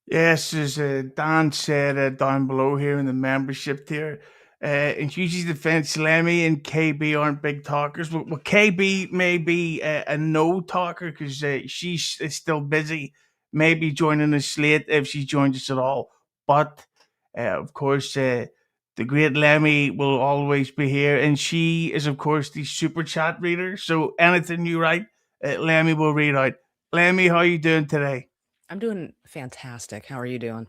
Yes, as Dan said down below here in the membership tier, in Hughie's defense, Lemmy and KB aren't big talkers. Well, KB may be a no talker because she's still busy, maybe joining us late if she joins us at all. But of course, the great Lemmy will always be here, and she is, of course, the super chat reader. So anything you write, Lemmy will read out. Lemmy, how you doing today? I'm doing fantastic. How are you doing?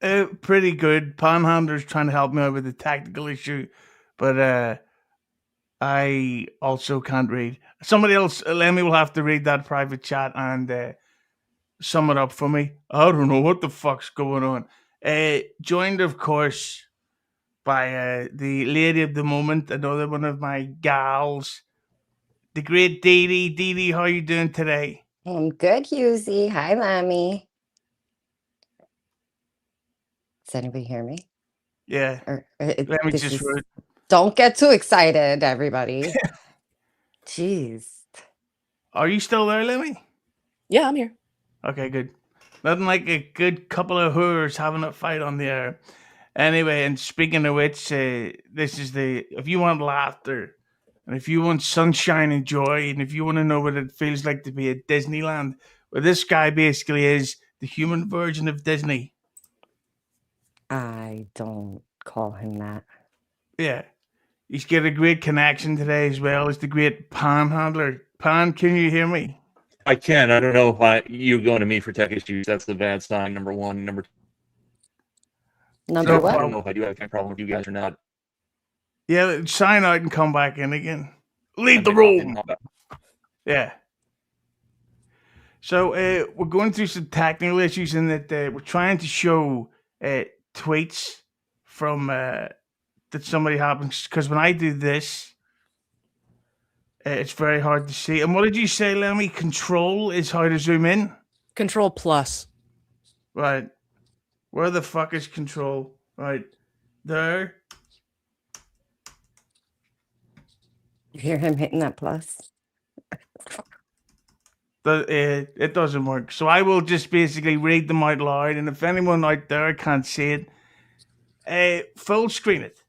Pretty good. Panhandler's trying to help me out with the tactical issue, but I also can't read. Somebody else, Lemmy, will have to read that private chat and sum it up for me. I don't know what the fuck's going on. Joined, of course, by the lady of the moment, another one of my gals, the great Dee Dee. Dee Dee, how you doing today? I'm good, Husey. Hi, Lemmi. Does anybody hear me? Yeah. Or Let me just wrote. Don't get too excited, everybody. Jeez. Are you still there, Lemmy? Yeah, I'm here. Okay, good. Nothing like a good couple of whores having a fight on the air. Anyway, and speaking of which, this is if you want laughter, and if you want sunshine and joy, and if you want to know what it feels like to be at Disneyland, well, this guy basically is the human version of Disney. I don't call him that. Yeah. He's got a great connection today as well. He's the great Panhandler. Pan, can you hear me? I can. I don't know why you're going to me for tech issues. That's the bad sign, number one. Number Number two, what? I don't know if I do have a problem with you guys or not. Yeah, sign out and come back in again. Leave the room. Yeah. So we're going through some technical issues in that we're trying to show tweets from that somebody happens, because when I do this, it's very hard to see. And what did you say, Lemmy? Control is how to zoom in? Control plus. Right. Where the fuck is control? Right. There. You hear him hitting that plus? It doesn't work. So I will just basically read them out loud, and if anyone out there can't see it, full screen it.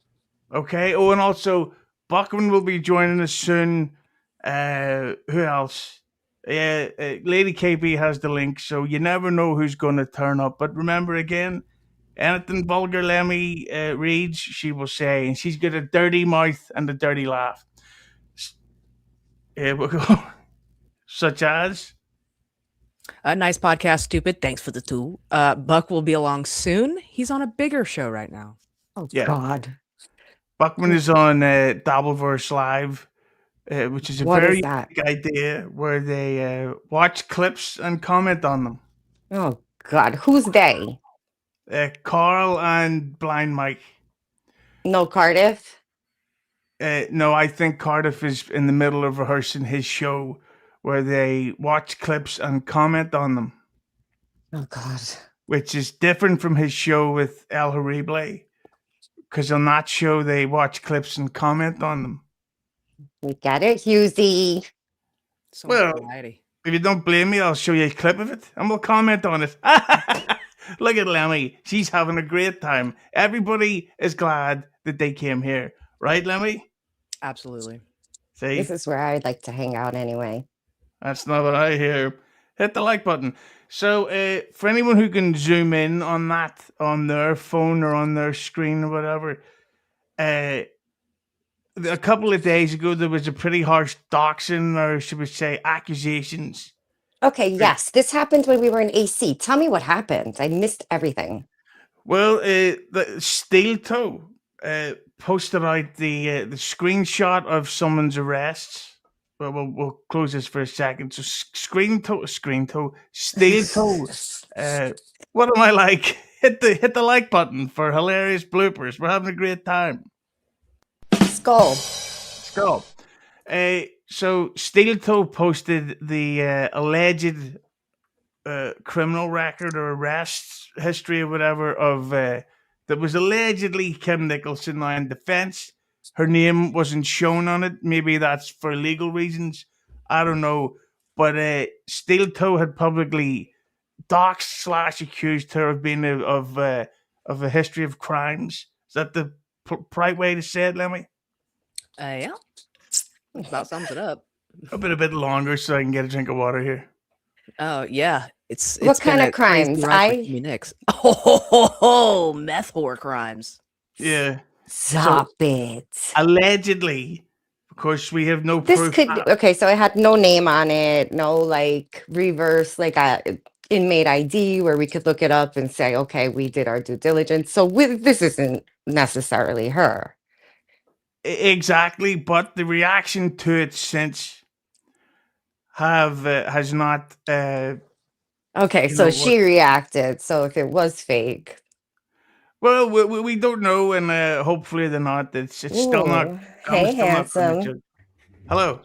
Okay. Oh, and also Buckman will be joining us soon. Who else? Lady KB has the link, so you never know who's going to turn up. But remember again, anything vulgar Lemmy reads, she will say, and she's got a dirty mouth and a dirty laugh. Here we go. Such as A nice podcast, stupid. Thanks for the tool. Buck will be along soon. He's on a bigger show right now. Oh, yeah. God. Buckman is on Dabbleverse Live, which is a very unique idea where they watch clips and comment on them. Oh, God. Who's they? Carl and Blind Mike. No Cardiff? No, I think Cardiff is in the middle of rehearsing his show where they watch clips and comment on them. Oh, God. Which is different from his show with El Horrible, because on that show they watch clips and comment on them. We get it, Husey. So well, if you don't blame me, I'll show you a clip of it and we'll comment on it. Look at Lemmy. She's having a great time. Everybody is glad that they came here. Right, Lemmy? Absolutely. See? This is where I'd like to hang out anyway. That's not what I hear. Hit the like button. So for anyone who can zoom in on that on their phone or on their screen or whatever, a couple of days ago there was a pretty harsh doxing, or should we say accusations. Okay, yes. This happened when we were in AC. Tell me what happened. I missed everything. Well, the Steel Toe posted out the screenshot of someone's arrests. Well, we'll close this for a second. So Steel Toe. What am I like? Hit the like button for hilarious bloopers. We're having a great time. Skull. So Steel Toe posted the alleged criminal record or arrest history or whatever of that was allegedly Kim Nicholson. Now, in defense, her name wasn't shown on it. Maybe that's for legal reasons. I don't know. But Steel Toe had publicly doxed / accused her of being of a history of crimes. Is that the right way to say it, Lemmy? Yeah. About sums it up. A bit longer so I can get a drink of water here. Oh yeah, it's What been kind a of crazy crimes? ride for Kimmy Nix. Oh, meth whore crimes. Yeah. Stop it. Allegedly, of course, we have no This proof. could okay, so it had no name on it, no like reverse like a inmate ID where we could look it up and say, okay, we did our due diligence. So this isn't necessarily her. Exactly, but the reaction to it since has not. Okay, You so know she what? reacted. So if it was fake, Well, we don't know, and hopefully they're not. It's still not. ooh, I'm hey, still not going to handsome. judge. Hello.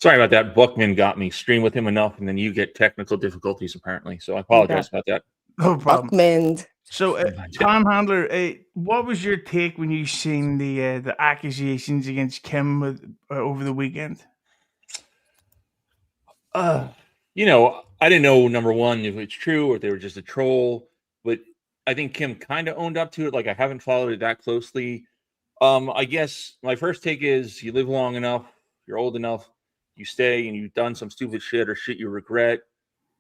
Sorry about that. Buckman got me. Stream with him enough, and then you get technical difficulties apparently. So I apologize about that. No problem. Buckman. So, Panhandler, what was your take when you seen the accusations against Kim over the weekend? You know, I didn't know, number one, if it's true or if they were just a troll, but I think Kim kind of owned up to it. Like, I haven't followed it that closely. I guess my first take is you live long enough, you're old enough, you stay, and you've done some stupid shit or shit you regret.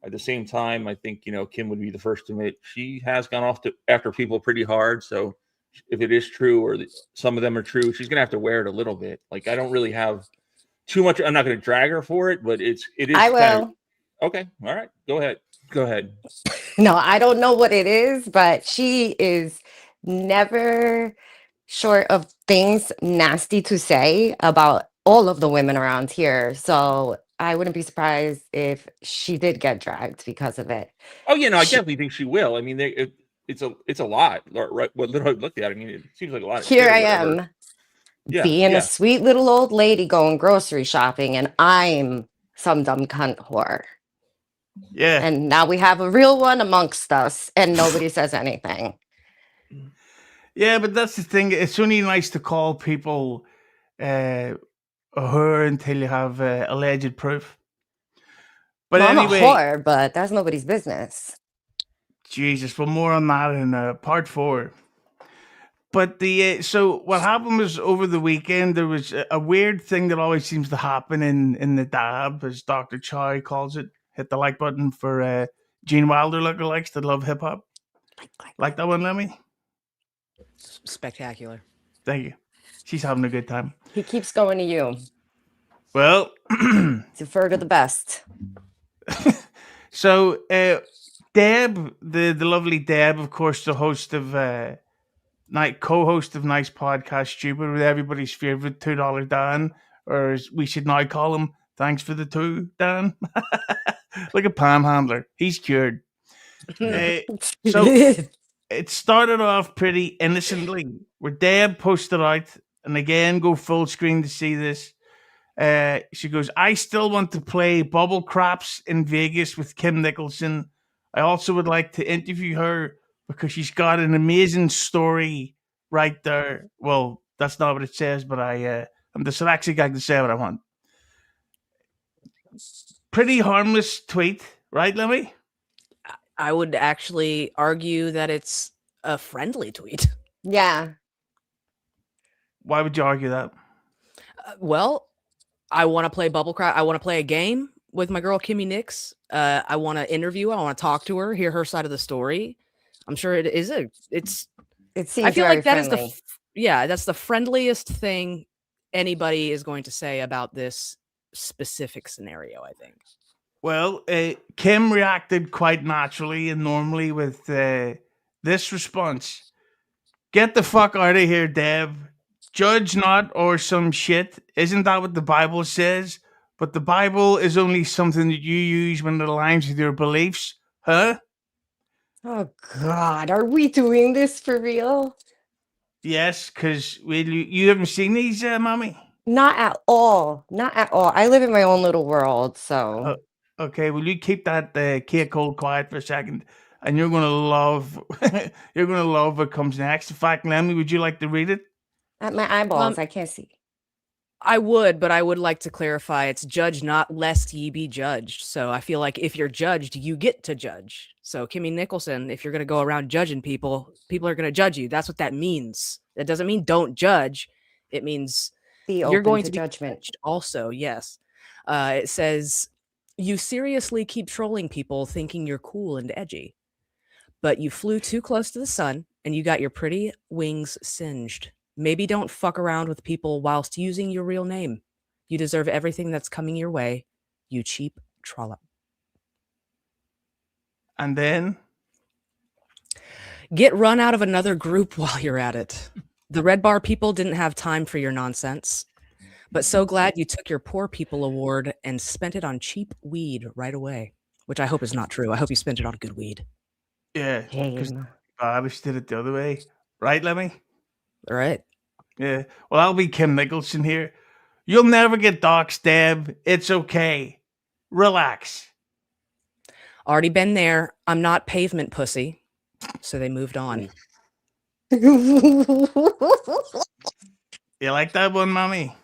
At the same time, I think, Kim would be the first to admit she has gone off after people pretty hard. So if it is true or some of them are true, she's going to have to wear it a little bit. Like, I don't really have too much. I'm not going to drag her for it, but it is I kind of will. okay. All right, go ahead. No, I don't know what it is, but she is never short of things nasty to say about all of the women around here. So I wouldn't be surprised if she did get dragged because of it. Oh yeah, no, I She- definitely think she will. I mean, it's a lot. Right? What little I looked at, I mean, it seems like a lot of Here shit or I whatever. am Yeah, being yeah. a sweet little old lady going grocery shopping, and I'm some dumb cunt whore. Yeah. And now we have a real one amongst us, and nobody says anything. Yeah, but that's the thing. It's only nice to call people a whore until you have alleged proof. But Well, I'm a anyway, whore, but that's nobody's business. Jesus, well, more on that in part 4. But so what happened was over the weekend there was a weird thing that always seems to happen in the dab, as Dr. Chow calls it. Hit the like button for Gene Wilder lookalikes that love hip hop. Like that one, Lemmy? Spectacular. Thank you. She's having a good time. He keeps going to you. Well, Defer to the best. so Deb, the lovely Deb, of course, the host of co-host of Nice Podcast Stupid with everybody's favorite $2 Dan, or as we should now call him, thanks for the 2, Dan. Like a panhandler. He's cured. So it started off pretty innocently, where Deb posted out, and again, go full screen to see this. She goes, I still want to play Bubble Craps in Vegas with Kim Nicholson. I also would like to interview her because she's got an amazing story right there. Well, that's not what it says, but I'm dyslexic. I can say what I want. Pretty harmless tweet, right, Lemmy? I would actually argue that it's a friendly tweet. Yeah. Why would you argue that? Well, I want to play Bubble Crap. I want to play a game with my girl Kimmy Nix. I want to interview. I want to talk to her, hear her side of the story. I'm sure it is it's. It seems I feel very like that friendly. is that's the friendliest thing anybody is going to say about this specific scenario, I think. Well, Kim reacted quite naturally and normally with this response. Get the fuck out of here, Deb. Judge not or some shit. Isn't that what the Bible says? But the Bible is only something that you use when it aligns with your beliefs. Huh? Oh God, are we doing this for real? Yes, because you haven't seen these, Mommy? Not at all. Not at all. I live in my own little world, so Okay, will you keep that cake cold quiet for a second? And you're gonna love you're gonna love what comes next. In fact, Lemmy, would you like to read it? at my eyeballs, I can't see. I would, but I would like to clarify it's judge not lest ye be judged. So I feel like if you're judged, you get to judge. So Kimmy Nicholson, if you're going to go around judging people, people are going to judge you. That's what that means. That doesn't mean don't judge. It means Be you're open going to to be judgment. judged also. Yes. It says, you seriously keep trolling people thinking you're cool and edgy, but you flew too close to the sun and you got your pretty wings singed. Maybe don't fuck around with people whilst using your real name. You deserve everything that's coming your way, you cheap trollop. And then Get run out of another group while you're at it. The Red Bar people didn't have time for your nonsense, but so glad you took your Poor People award and spent it on cheap weed right away, which I hope is not true. I hope you spent it on good weed. yeah, because Shame. Irish did it the other way, right, Lemmy? All right. Yeah. Well, I'll be Kim Nicholson here. You'll never get doxxed, Deb. It's okay. Relax. Already been there. I'm not pavement pussy. So they moved on. You like that one, Mommy?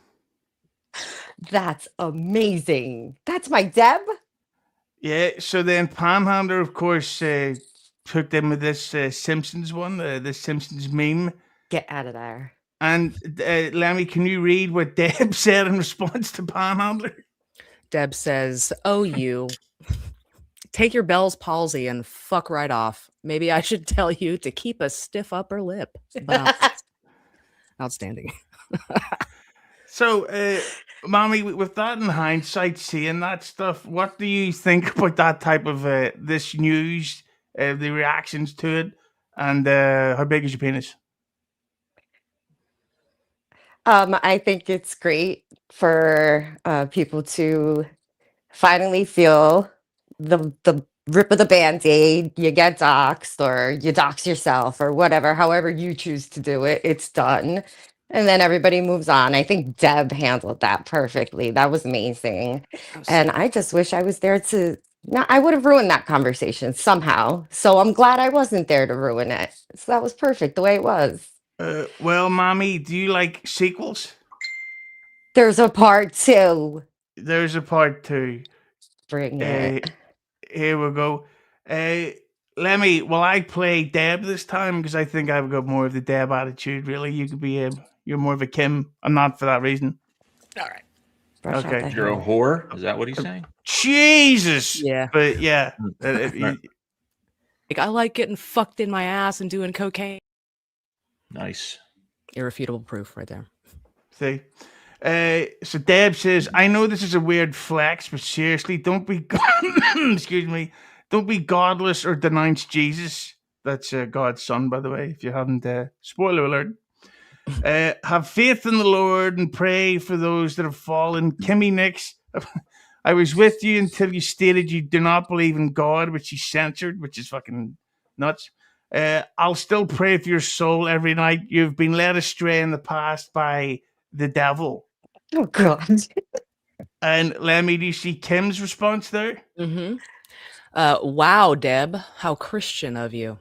That's amazing. That's my Deb. Yeah. So then Panhandler, of course, took them with this Simpsons one, this Simpsons meme. Get out of there. And Lemmy, can you read what Deb said in response to Panhandler? Deb says, oh, you. Take your Bell's palsy and fuck right off. Maybe I should tell you to keep a stiff upper lip. Outstanding. So, Mommy, with that in hindsight, seeing that stuff, what do you think about that type of this news, the reactions to it, and how big is your penis? I think it's great for people to finally feel the rip of the band-aid. You get doxxed or you dox yourself or whatever, however you choose to do it, it's done. And then everybody moves on. I think Deb handled that perfectly. That was amazing. And I just wish I was there to, no, I would have ruined that conversation somehow. So I'm glad I wasn't there to ruin it. So that was perfect the way it was. Well, Mommy, do you like sequels? There's a part 2. There's a part 2. Bring it. Here we go. Lemmy, will I play Deb this time? Because I think I've got more of the Deb attitude, really. You could be you're more of a Kim. I'm not for that reason. All right. Brush out Okay. the You're a hair. whore? Is that what he's saying? Jesus! Yeah. But yeah. Right. Like, I like getting fucked in my ass and doing cocaine. Nice. Irrefutable proof right there. See? So Deb says, I know this is a weird flex, but seriously, don't be excuse me, don't be godless or denounce Jesus. That's God's son, by the way, if you haven't spoiler alert. Have faith in the Lord and pray for those that have fallen. Kimmy Nix, I was with you until you stated you do not believe in God, which you censored, which is fucking nuts. I'll still pray for your soul every night. You've been led astray in the past by the devil. Oh, God. And Lemmy, do you see Kim's response there? Mm-hmm. Wow, Deb, how Christian of you.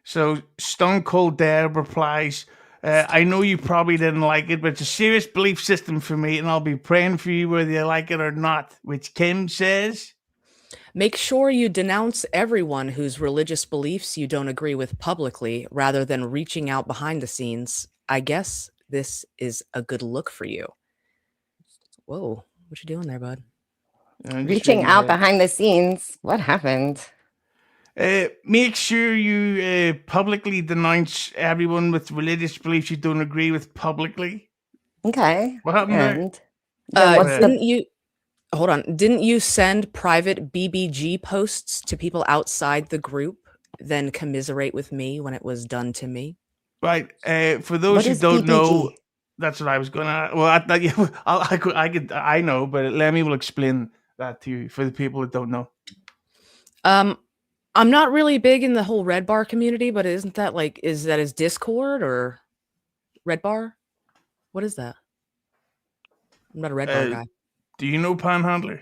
So Stone Cold Deb replies, I know you probably didn't like it, but it's a serious belief system for me, and I'll be praying for you whether you like it or not, which Kim says, Make sure you denounce everyone whose religious beliefs you don't agree with publicly rather than reaching out behind the scenes. I guess this is a good look for you. Whoa, what you doing there, bud? Reaching out behind the scenes. What happened? Make sure you publicly denounce everyone with religious beliefs you don't agree with publicly. Okay. What happened there? And then what's Didn't you hold on? Didn't you send private BBG posts to people outside the group, then commiserate with me when it was done to me? Right. For those What who is don't know, BBG? that's what I was gonna. Well, I know, but Lemmy will explain that to you for the people that don't know. I'm not really big in the whole Red Bar community, but isn't that like, is that his Discord or Red Bar? What is that? I'm not a Red Bar guy. Do you know Panhandler?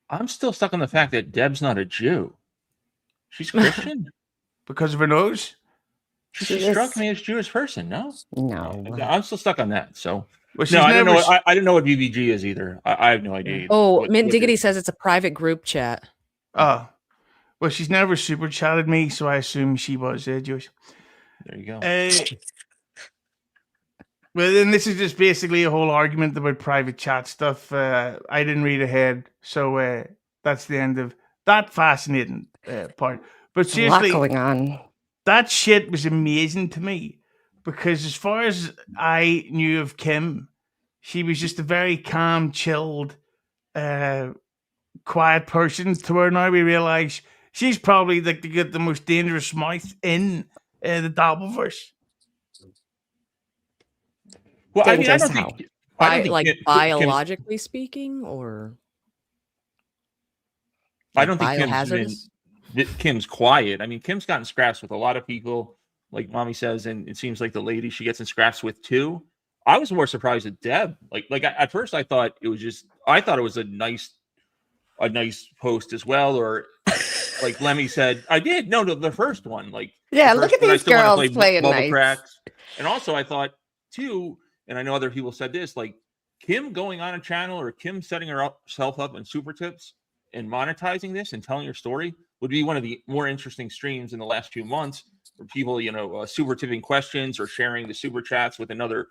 I'm still stuck on the fact that Deb's not a Jew. She's Christian. Because of her nose? She struck me as a Jewish person. No, No. I'm still stuck on that. So Well, she's No, I don't know. never. I didn't know what BBG is either. I have no idea. Oh, what Mint it Diggity is. says it's a private group chat. Oh, well, she's never super chatted me, so I assume she was Jewish. There you go. Well, then this is just basically a whole argument about private chat stuff. I didn't read ahead, so that's the end of that fascinating part. But There's a lot seriously, going on. that shit was amazing to me because as far as I knew of Kim, she was just a very calm, chilled, quiet person. To where now we realize she's probably like the most dangerous mouth in the Dabbleverse. Well, I mean, I Dangerous don't how? think. I don't think Like Kim's, biologically speaking, or I like don't think biohazardous? Kim's quiet. I mean, Kim's gotten scraps with a lot of people, like Mommy says, and it seems like the lady she gets in scraps with too. I was more surprised at Deb. At first, I thought it was a nice post as well, or like Lemmy said, I did. No, the first one, like Yeah, the look first at one, I these still want to girls play playing Bubble nice. Cracks, and also I thought too, and I know other people said this, like Kim going on a channel or Kim setting herself up on Super Tips and monetizing this and telling her story would be one of the more interesting streams in the last few months for people, super tipping questions or sharing the super chats with another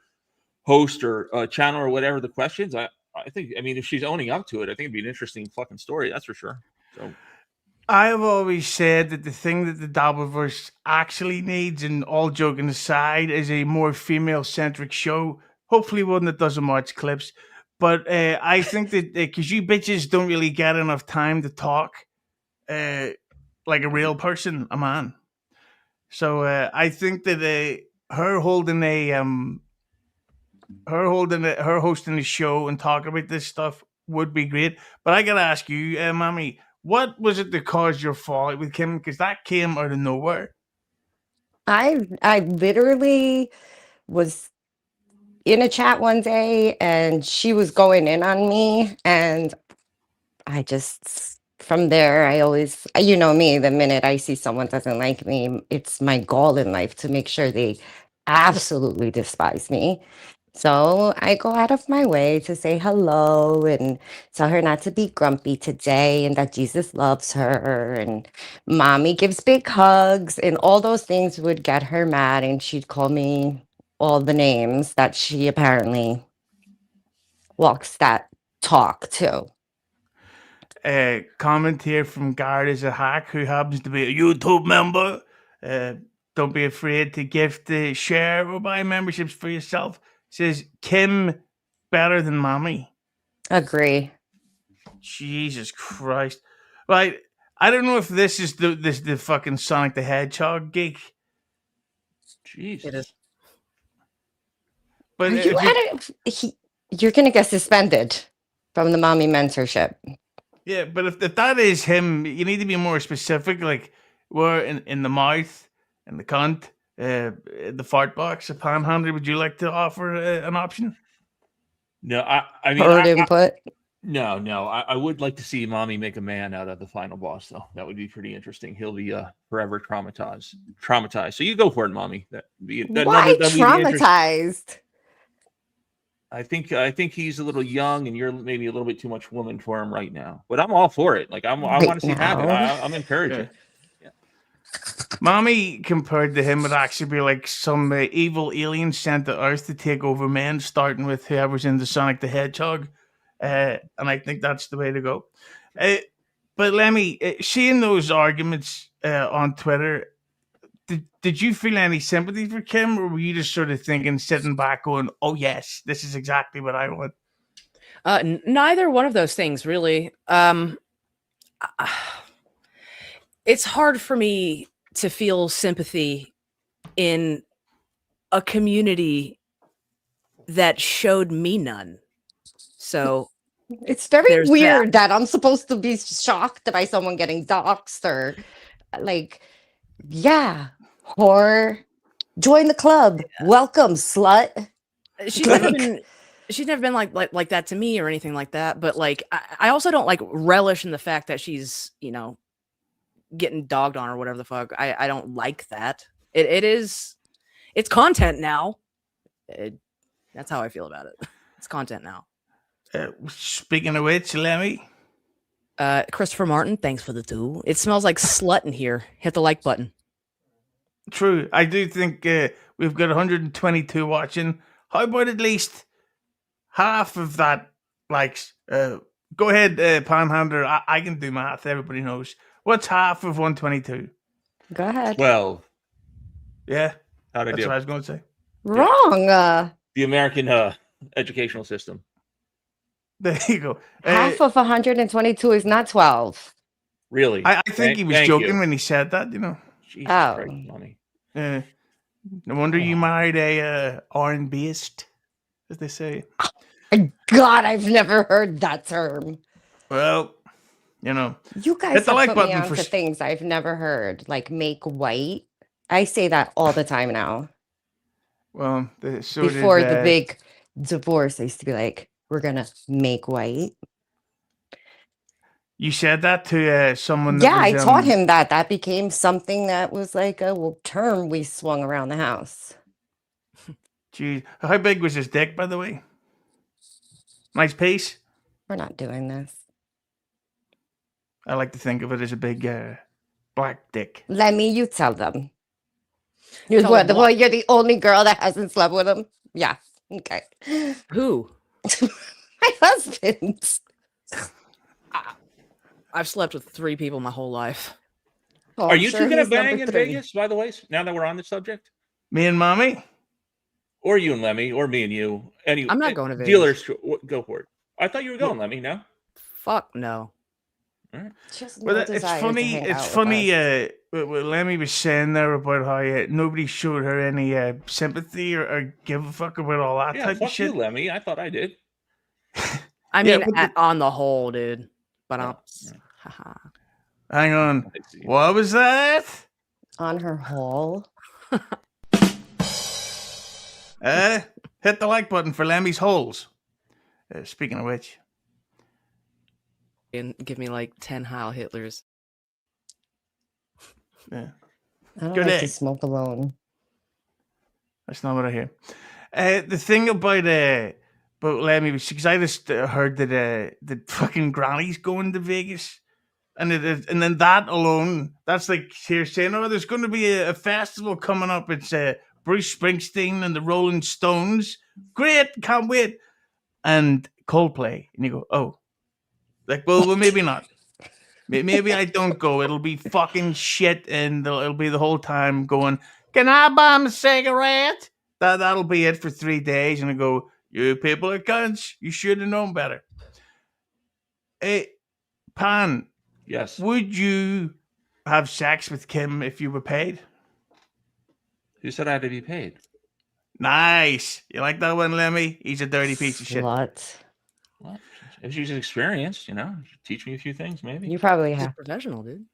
host or channel or whatever the questions. I think, I mean, if she's owning up to it, I think it'd be an interesting fucking story. That's for sure. So I've always said that the thing that the Dabbleverse actually needs, and all joking aside, is a more female-centric show. Hopefully one that doesn't watch clips. But I think that because you bitches don't really get enough time to talk like a real person, a man. So I think that her hosting a show and talking about this stuff would be great. But I gotta ask you, Mami, what was it that caused your fall with Kim? Because that came out of nowhere. I literally was in a chat one day and she was going in on me, and I just from there I always, you know me, the minute I see someone doesn't like me, it's my goal in life to make sure they absolutely despise me. So I go out of my way to say hello and tell her not to be grumpy today and that Jesus loves her, and mommy gives big hugs, and all those things would get her mad, and she'd call me all the names that she apparently walks that talk too. Comment here from Garrett is a hack who happens to be a YouTube member. Don't be afraid to gift, share, or buy memberships for yourself. Says Kim better than Mommy. Agree. Jesus Christ! Right, I don't know if this is the fucking Sonic the Hedgehog gig. Jesus. It is. But Are you you're gonna get suspended from the mommy mentorship. yeah, but if that is him, you need to be more specific. Like, we're in the mouth, and the cunt, the fart box, a panhandler. Would you like to offer an option? No, I mean, Heard input. no. I would like to see Mommy make a man out of the final boss, though. That would be pretty interesting. He'll be forever traumatized. So you go for it, Mommy. Why traumatized? I think he's a little young, and you're maybe a little bit too much woman for him right now. But I'm all for it. Like I want to see it happen. I'm encouraging. Yeah. Mommy compared to him would actually be like some evil alien sent to Earth to take over men, starting with whoever's in the Sonic the Hedgehog. And I think that's the way to go. But Lemmy, seeing those arguments on Twitter, did you feel any sympathy for Kim, or were you just sort of thinking, sitting back, going, "Oh yes, this is exactly what I want"? Neither one of those things, really. It's hard for me to feel sympathy in a community that showed me none. So it's very there's weird that I'm supposed to be shocked by someone getting doxxed, or like, yeah, or join the club. Welcome, slut. She's never been like that to me or anything like that. But like, I also don't like relish in the fact that she's, getting dogged on or whatever the fuck. I don't like that. It's content now. That's how I feel about it. It's content now. Speaking of which, Lemmi, Christopher Martin, thanks for the 2. It smells like slut in here. Hit the like button. true. I do think we've got 122 watching. How about at least half of that likes? Go ahead, Panhandler. I can do math. Everybody knows. What's half of 122? Go ahead. 12. Yeah, How'd I that's do? what I was going to say. Wrong. The American educational system. There you go. Half of 122 is not 12. Really? I think he was Thank joking you. when he said that, you know. Jesus Oh. Christ, Mommy. No wonder you married a R&Bist, as they say. God, I've never heard that term. Well, you know. You guys Hit the have like put button me on for to things I've never heard, like make white. I say that all the time now. Well, Before the big divorce, I used to be like, we're going to make white. You said that to someone that Yeah, was, I taught him that. That became something that was like a term we swung around the house. Geez, how big was his dick, by the way? Nice piece. We're not doing this. I like to think of it as a big black dick. Lemmi, you tell them. You're Tell them what? you're the only girl that hasn't slept with him? Yeah. Okay. Who? My husband. I've slept with 3 people my whole life. Oh, Are I'm you sure two going to he's number bang in 3. Vegas, by the way, now that we're on the subject? Me and Mommy? Or you and Lemmy, or me and you? I'm not going to Vegas. Dealers, go for it. I thought you were going, Lemmy, no? Fuck no. All right. Just Well, no it's desire to funny. hang It's out with funny. us. What Lemmy was saying there about how nobody showed her any sympathy or give a fuck about all that Yeah, type of fuck you, shit. Lemmy. I thought I did. I Yeah, mean, but on the whole, dude. But I'm. Haha. Hang on. I see. What was that? On her hall. Hit the like button for Lemmy's holes. Speaking of which, And give me like 10 Heil Hitlers. yeah, I don't Good like egg. to smoke alone. that's not what I hear. The thing about Lemmy was because I just heard that the fucking granny's going to Vegas, and and then that alone, that's like here saying, oh, there's going to be a festival coming up. It's Bruce Springsteen and the Rolling Stones. Great, can't wait. And Coldplay, and you go, oh, like, well, maybe not. Maybe I don't go. It'll be fucking shit, and it'll be the whole time going, can I buy him a cigarette? That'll be it for 3 days, and I go, you people are cunts. You should have known better. Hey, Pan, Yes. would you have sex with Kim if you were paid? Who said I had to be paid? Nice. You like that one, Lemmy? He's a dirty piece of shit. Slut. Well, if she's experienced, teach me a few things, maybe. You probably He's have. professional, dude.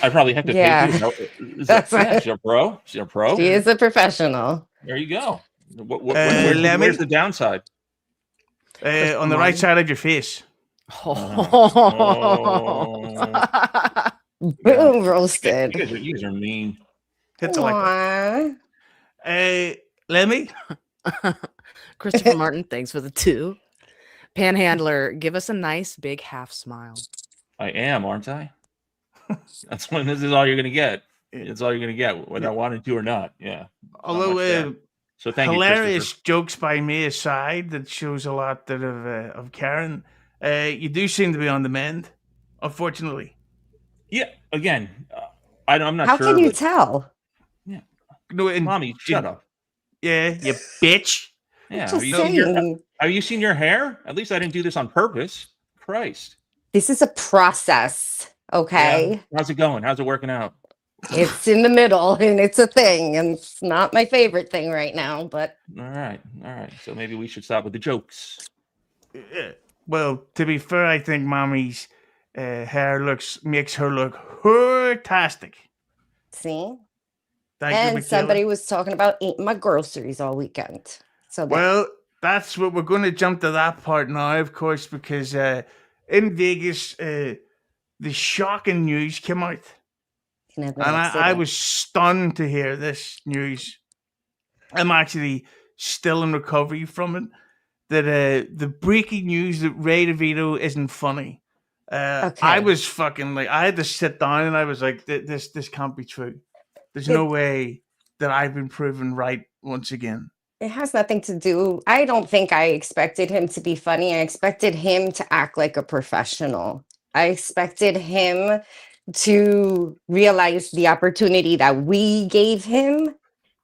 I probably have to Yeah. pay you. That's right. She's a pro. She's a pro. She is a professional. There you go. Lemmy? Where's the downside? On the right side of your face. Boom, roasted. You guys are mean. Hit the like button. Aw. Lemmy? Christopher Martin, thanks for the 2. Panhandler, give us a nice big half smile. I am, aren't I? That's when this is all you're gonna get. It's all you're gonna get, whether I wanted to or not. Yeah. Although So thank hilarious you, jokes by me aside, that shows a lot that of Karen. You do seem to be on the mend, unfortunately. Yeah. Again, I'm not How sure. can you but- tell? No, and, Mommy, shut up. Yeah, you bitch. Yeah. Just saying. Have you seen your hair? At least I didn't do this on purpose. Christ. This is a process, okay? Yeah. How's it going? How's it working out? It's in the middle and it's a thing, and it's not my favorite thing right now, but All right. So maybe we should stop with the jokes. Well, to be fair, I think Mommy's hair makes her look fantastic. see? Thank you, And Michaela. somebody was talking about eating my groceries all weekend. So Well, that's what we're going to jump to that part now, of course, because in Vegas, the shocking news came out. And I was stunned to hear this news. I'm actually still in recovery from it. That the breaking news that Ray DeVito isn't funny. I Okay. was fucking like, I had to sit down and I was like, this can't be true. There's no way that I've been proven right once again. It has nothing to do. I don't think I expected him to be funny. I expected him to act like a professional. I expected him to realize the opportunity that we gave him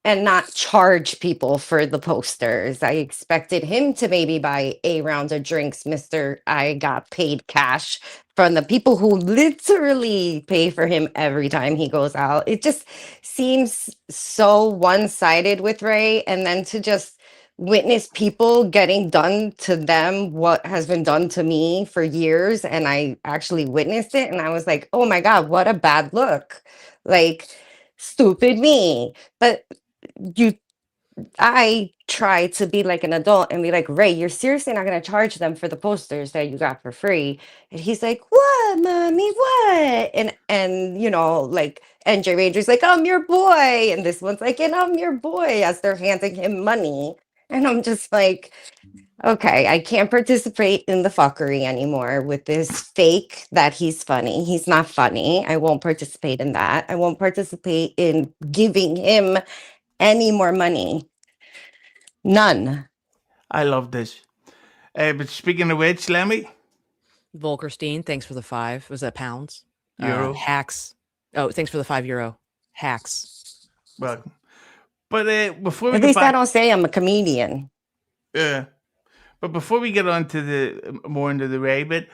and not charge people for the posters. I expected him to maybe buy a round of drinks, Mr. I got paid cash from the people who literally pay for him every time he goes out. It just seems so one-sided with Ray, and then to just witness people getting done to them what has been done to me for years, and I actually witnessed it and I was like, oh my god, what a bad look. Like, stupid me. But you I try to be like an adult and be like, Ray, you're seriously not going to charge them for the posters that you got for free? And he's like, what, mommy, what? And like NJ Ranger's like, I'm your boy, and this one's like, and I'm your boy, as they're handing him money. And I'm just like, okay, I can't participate in the fuckery anymore with this fake that he's funny. He's not funny. I won't participate in that. I won't participate in giving him any more money. None. I love this. But speaking of which, Lemmy, Volkerstein, thanks for the 5. Was that pounds? Euro. Hacks. Oh, thanks for the €5. Hacks. Welcome. But before we At get least I back, don't say I'm a comedian. but before we get on to the more into the Ray bit,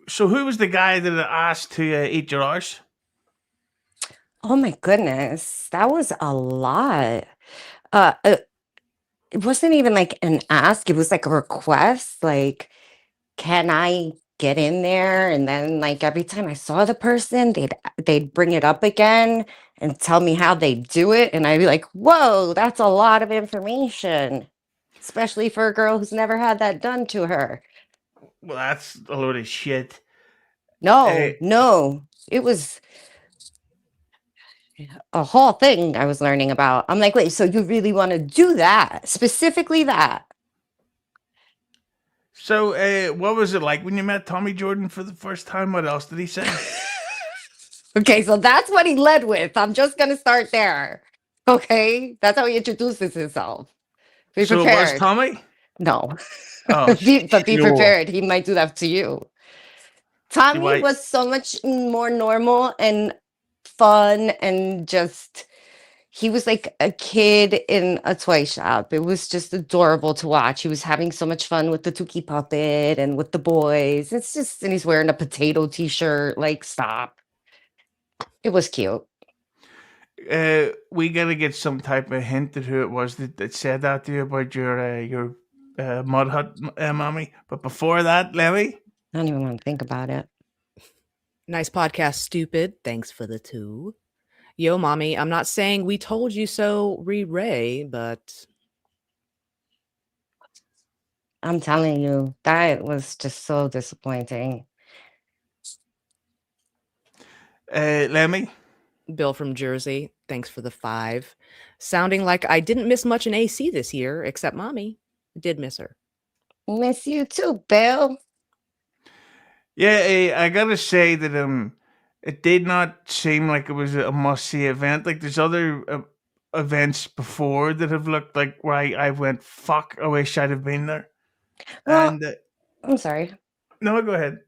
so who was the guy that asked to eat your arse? Oh my goodness, that was a lot. It wasn't even like an ask, it was like a request, like, can I get in there? And then like every time I saw the person, they'd bring it up again and tell me how they do it, and I'd be like, whoa, that's a lot of information, especially for a girl who's never had that done to her. Well, that's a load of shit. No, it was a whole thing I was learning about. I'm like, wait, so you really want to do that? Specifically that? So, what was it like when you met Tommy Jordan for the first time? What else did he say? Okay, so that's what he led with. I'm just going to start there. Okay? That's how he introduces himself. Be So it was prepared. Tommy? No. Oh, But be Schmuel. prepared. He might do that to you. Tommy might. was so much more normal and fun, and just he was like a kid in a toy shop. It was just adorable to watch. He was having so much fun with the Tookie puppet and with the boys. It's just, and he's wearing a potato t-shirt. Like, stop. It was cute. we gotta get some type of hint at who it was that said that to you about your mud hut, mommy. But before that, Lemmy, I don't even want to think about it. Nice podcast, stupid. Thanks for the 2. Yo, mommy, I'm not saying we told you so, Ray, but I'm telling you, that was just so disappointing. Lemmy, Bill from Jersey, thanks for the 5. Sounding like I didn't miss much in AC this year, except mommy. Did miss her. Miss you too, Bill. yeah, I gotta say that it did not seem like it was a must-see event. Like there's other events before that have looked like where I went, fuck, I wish I'd have been there. Well, And I'm sorry. no, go ahead.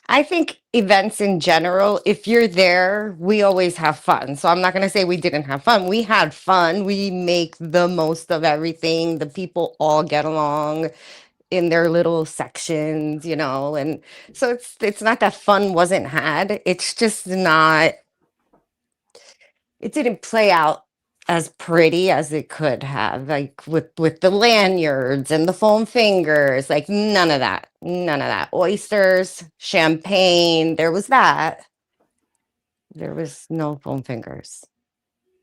I think events in general, if you're there, we always have fun. So I'm not going to say we didn't have fun. We had fun. We make the most of everything. The people all get along in their little sections, and so it's not that fun wasn't had. It's just not, it didn't play out as pretty as it could have, like with the lanyards and the foam fingers. Like none of that. Oysters, champagne, there was that. There was no foam fingers.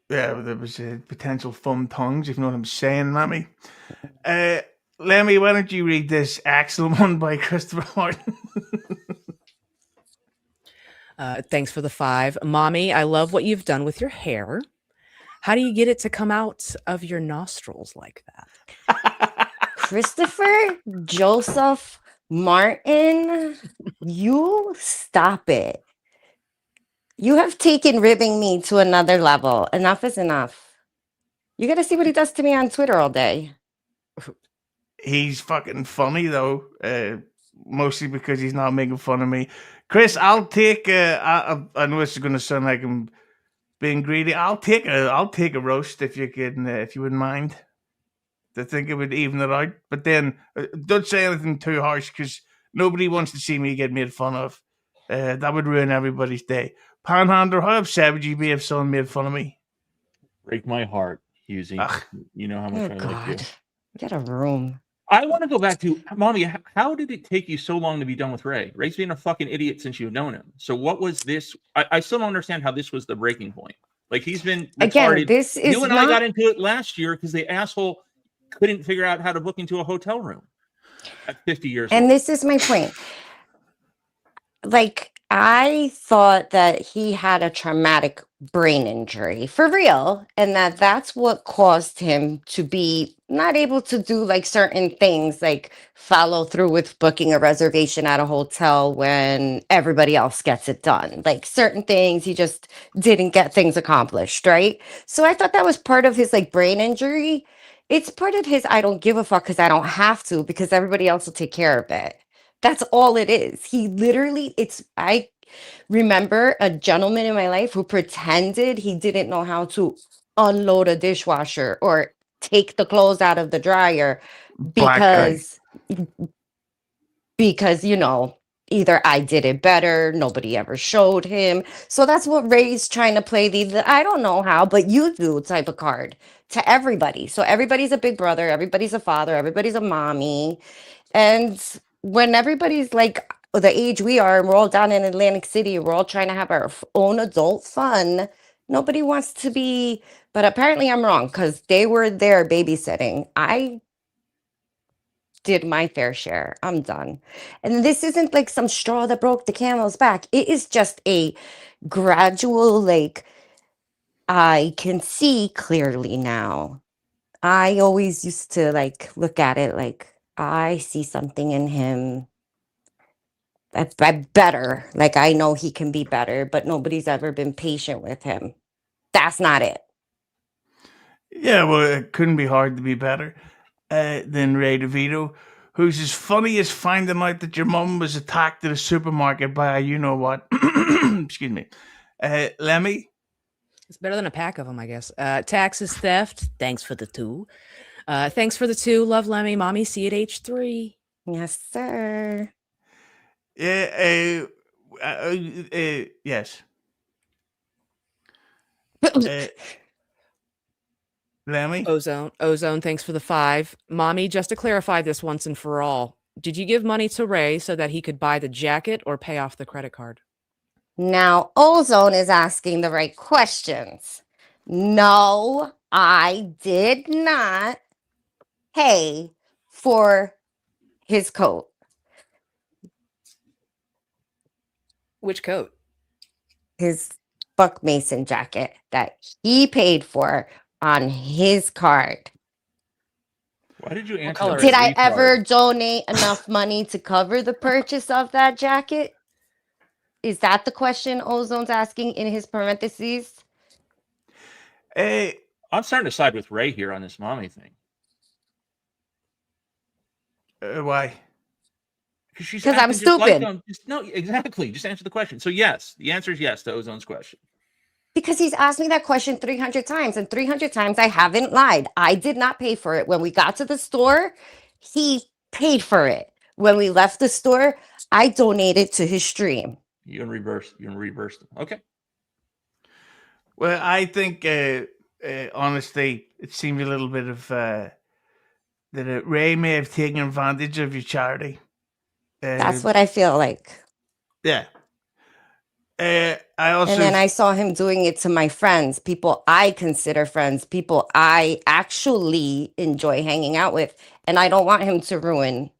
Yeah, there was potential foam tongues, if you know what I'm saying, Mammy. Lemmy, why don't you read this excellent one by Christopher Martin? Thanks for the 5. Mommy, I love what you've done with your hair. How do you get it to come out of your nostrils like that? Christopher Joseph Martin, you stop it. You have taken ribbing me to another level. Enough is enough. You got to see what he does to me on Twitter all day. He's fucking funny though, mostly because he's not making fun of me. Chris, I'll take. I know this is going to sound like I'm being greedy. I'll take a roast if you can, if you wouldn't mind. I think it would even it out. But then don't say anything too harsh because nobody wants to see me get made fun of. That would ruin everybody's day. Panhandler, how upset would you be if someone made fun of me? Break my heart, Husey. Ugh. You know how much Oh, I like you. God. Get a room. I want to go back to Mommy. How did it take you so long to be done with Ray? Ray's been a fucking idiot since you've known him. So what was this? I still don't understand how this was the breaking point. Like he's been Again, retarded. this is You and I got into it last year because the asshole couldn't figure out how to book into a hotel room at 50 years And old. this is my point. Like, I thought that he had a traumatic brain injury for real, and that's what caused him to be not able to do like certain things, like follow through with booking a reservation at a hotel when everybody else gets it done. Like certain things, he just didn't get things accomplished, right? So I thought that was part of his like brain injury. It's part of his I don't give a fuck because I don't have to because everybody else will take care of it. That's all it is. He literally, I remember a gentleman in my life who pretended he didn't know how to unload a dishwasher or take the clothes out of the dryer Black guy. because either I did it better, nobody ever showed him. So that's what Ray's trying to play the I don't know how, but you do type of card to everybody. So everybody's a big brother, everybody's a father, everybody's a mommy. And when everybody's like the age we are, and we're all down in Atlantic City, we're all trying to have our own adult fun. Nobody wants to be, but apparently I'm wrong because they were there babysitting. I did my fair share. I'm done. And this isn't like some straw that broke the camel's back. It is just a gradual, like, I can see clearly now. I always used to like look at it like I see something in him. I better. Like I know he can be better, but nobody's ever been patient with him. That's not it. Yeah, well, it couldn't be hard to be better than Ray DeVito, who's as funny as finding out that your mum was attacked at a supermarket by a you know what. Excuse me. Lemmi? It's better than a pack of them, I guess. Taxes theft. Thanks for the 2. Thanks for the 2. Love Lemmy. Mommy, see you at H3. Yes, sir. Yeah, yes. Lemmy? Ozone, thanks for the 5. Mommy, just to clarify this once and for all, did you give money to Ray so that he could buy the jacket or pay off the credit card? Now, Ozone is asking the right questions. No, I did not pay for his coat. Which coat? His Buck Mason jacket that he paid for on his card. Why did you answer? color that Did I retard? ever donate enough money to cover the purchase of that jacket? Is that the question Ozone's asking in his parentheses? I'm starting to side with Ray here on this mommy thing. Why? Because I'm stupid. No, exactly. Just answer the question. So yes, the answer is yes to Ozone's question. Because he's asked me that question 300 times, and 300 times I haven't lied. I did not pay for it. When we got to the store, he paid for it. When we left the store, I donated to his stream. You in reverse. Okay. Well, I think, honestly, it seemed a little bit of that Ray may have taken advantage of your charity. That's what I feel like. Yeah. I also, And then I saw him doing it to my friends, people I consider friends, people I actually enjoy hanging out with. And I don't want him to ruin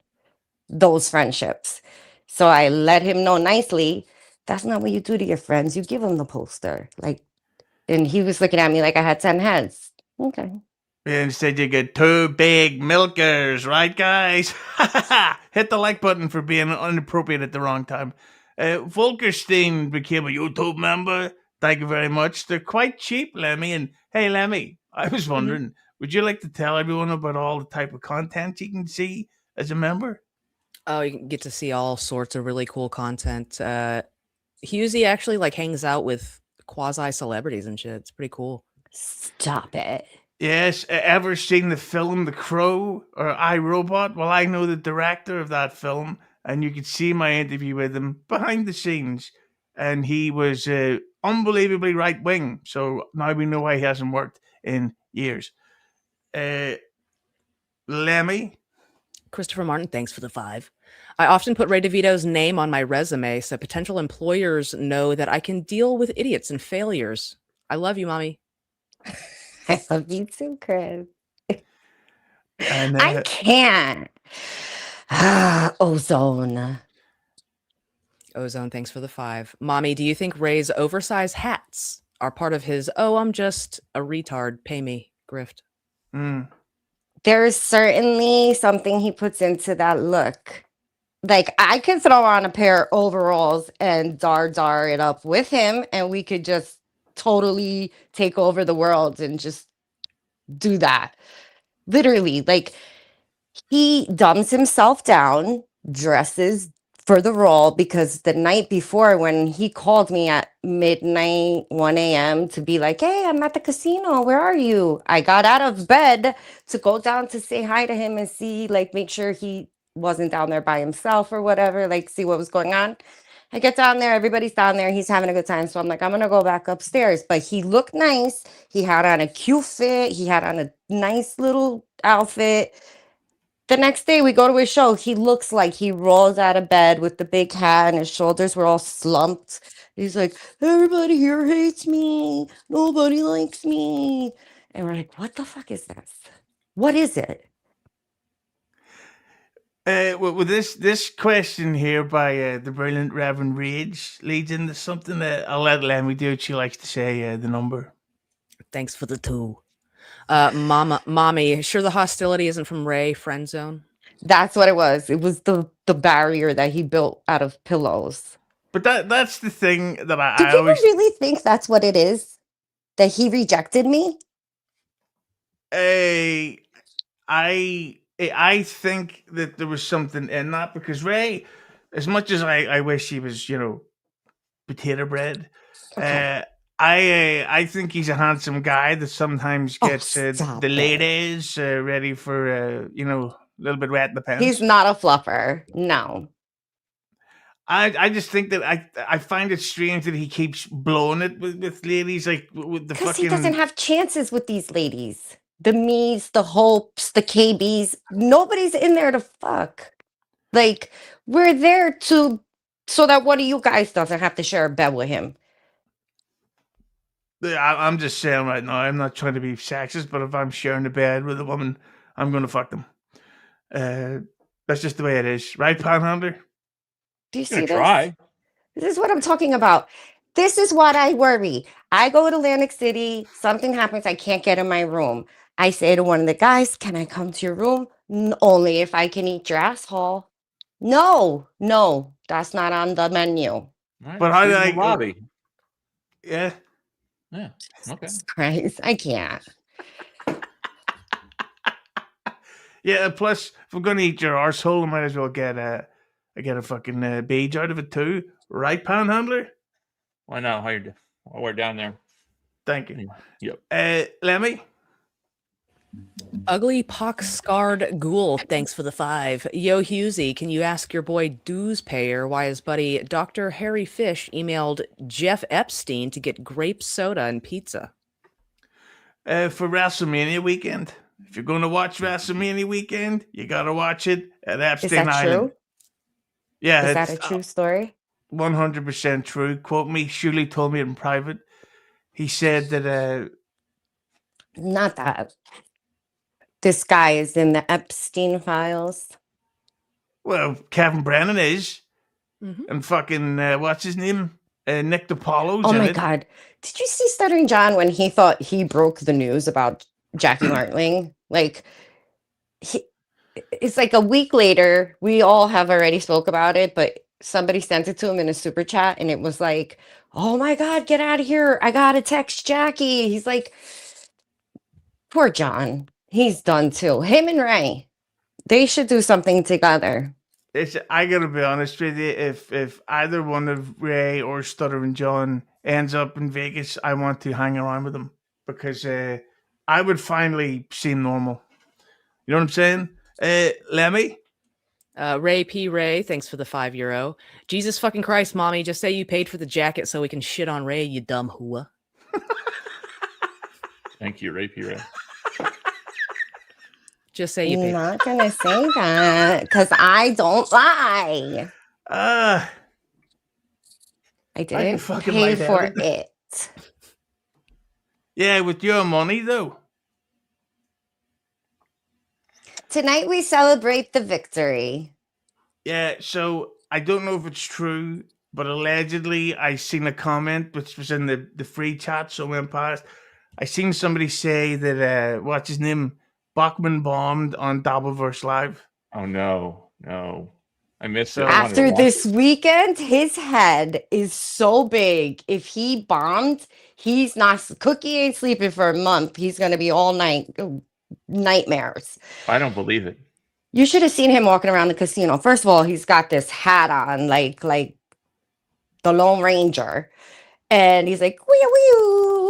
those friendships. So I let him know nicely, that's not what you do to your friends. You give them the poster. Like, And he was looking at me like I had 10 heads. Okay. Instead, you get 2 big milkers, right, guys? Hit the like button for being inappropriate at the wrong time. Volkerstein became a YouTube member. Thank you very much. They're quite cheap, Lemmy. And hey, Lemmy, I was wondering, would you like to tell everyone about all the type of content you can see as a member? Oh, you can get to see all sorts of really cool content. Husey actually like hangs out with quasi celebrities and shit. It's pretty cool. Stop it. Yes, ever seen the film The Crow or I, Robot? Well, I know the director of that film, and you could see my interview with him behind the scenes, and he was unbelievably right wing. So now we know why he hasn't worked in years. Lemmy, Christopher Martin, thanks for the 5. I often put Ray DeVito's name on my resume so potential employers know that I can deal with idiots and failures. I love you, Mommy. I love you too, Chris. and I can't. Ozone. Ozone, thanks for the 5. Mommy, do you think Ray's oversized hats are part of his, oh, I'm just a retard, pay me, grift? There is certainly something he puts into that look. Like, I could throw on a pair of overalls and dar it up with him, and we could just totally take over the world and just do that. Literally, like, he dumbs himself down, dresses for the role, because the night before, when he called me at midnight, 1 a.m. to be like, hey, I'm at the casino, where are you? I got out of bed to go down to say hi to him and see, like, make sure he wasn't down there by himself or whatever, like, see what was going on. I get down there, everybody's down there, he's having a good time. So I'm like, I'm gonna go back upstairs. But he looked nice. He had on a cute fit, he had on a nice little outfit. The next day we go to his show, he looks like he rolls out of bed with the big hat and his shoulders were all slumped. He's like, everybody here hates me. Nobody likes me. And we're like, what the fuck is this? What is it? Well, this question here by the brilliant Reverend Rage leads into something that I'll let Lemmy do. She likes to say the number. Thanks for the 2. Mommy, sure the hostility isn't from Ray, friend zone? That's what it was. It was the barrier that he built out of pillows. But that's the thing that I Do people always really think that's what it is? That he rejected me? I think that there was something in that, because Ray, as much as I wish he was, potato bread, Okay. I think he's a handsome guy that sometimes Oh, gets stop the it. ladies ready for a little bit wet in the pants. He's not a fluffer. No. I just think that I find it strange that he keeps blowing it with ladies, like with the Because fucking. he doesn't have chances with these ladies. The me's, the hopes, the KBs. Nobody's in there to fuck. Like, we're there to so that one of you guys doesn't have to share a bed with him. I'm just saying right now, I'm not trying to be sexist, but if I'm sharing a bed with a woman, I'm going to fuck them. That's just the way it is. Right, Panhandler? Do you Gonna see this? try. This is what I'm talking about. This is what I worry. I go to Atlantic City, something happens, I can't get in my room. I say to one of the guys, can I come to your room? Only if I can eat your asshole. No, that's not on the menu. All right, But how see you do in the I- lobby? Yeah. Yeah. Okay. Jesus Christ, I can't. Yeah, plus, if I'm going to eat your arsehole, I might as well get a fucking beige out of it too. Right, Panhandler? Why not? While we're down there. Thank you. Yep. Lemmy? Ugly pox-scarred ghoul, thanks for the 5. Yo, Husey, can you ask your boy dues payer why his buddy Dr. Harry Fish emailed Jeff Epstein to get grape soda and pizza? For WrestleMania weekend. If you're going to watch WrestleMania weekend, you got to watch it at Epstein Is that Island. true? Yeah, Is that it's a true story? 100% true. Quote me. Shuley told me it in private. He said that Not that. This guy is in the Epstein files. well, Kevin Brennan is, Mhm. and fucking what's his name? Nick DiPaolo's Oh in my it. God. Did you see Stuttering John when he thought he broke the news about Jackie Martling? Like, it's like a week later. We all have already spoke about it, but somebody sent it to him in a super chat, and it was like, "Oh my God, get out of here! I gotta text Jackie." He's like, "Poor John. He's done too. Him and Ray, they should do something together." I gotta be honest with you. If either one of Ray or Stuttering John ends up in Vegas, I want to hang around with them because I would finally seem normal. You know what I'm saying? Lemmy? Ray P. Ray, thanks for the €5. Jesus fucking Christ, mommy, just say you paid for the jacket so we can shit on Ray, you dumb hua. Thank you, Ray P. Ray. Just say you I'm paid. not gonna say that because I don't lie. I I didn't fucking pay lightheaded. for it. Yeah, with your money though. Tonight we celebrate the victory. Yeah, so I don't know if it's true, but allegedly I seen a comment which was in the free chat, so I went past. I seen somebody say that what's his name? Bachman bombed on Dabbleverse Live. Oh no. I missed So it. I wanted to After watch this it. weekend, his head is so big. If he bombed, he's not. Cookie ain't sleeping for a month. He's gonna be all night nightmares. I don't believe it. You should have seen him walking around the casino. First of all, he's got this hat on, like the Lone Ranger, and he's like wee wee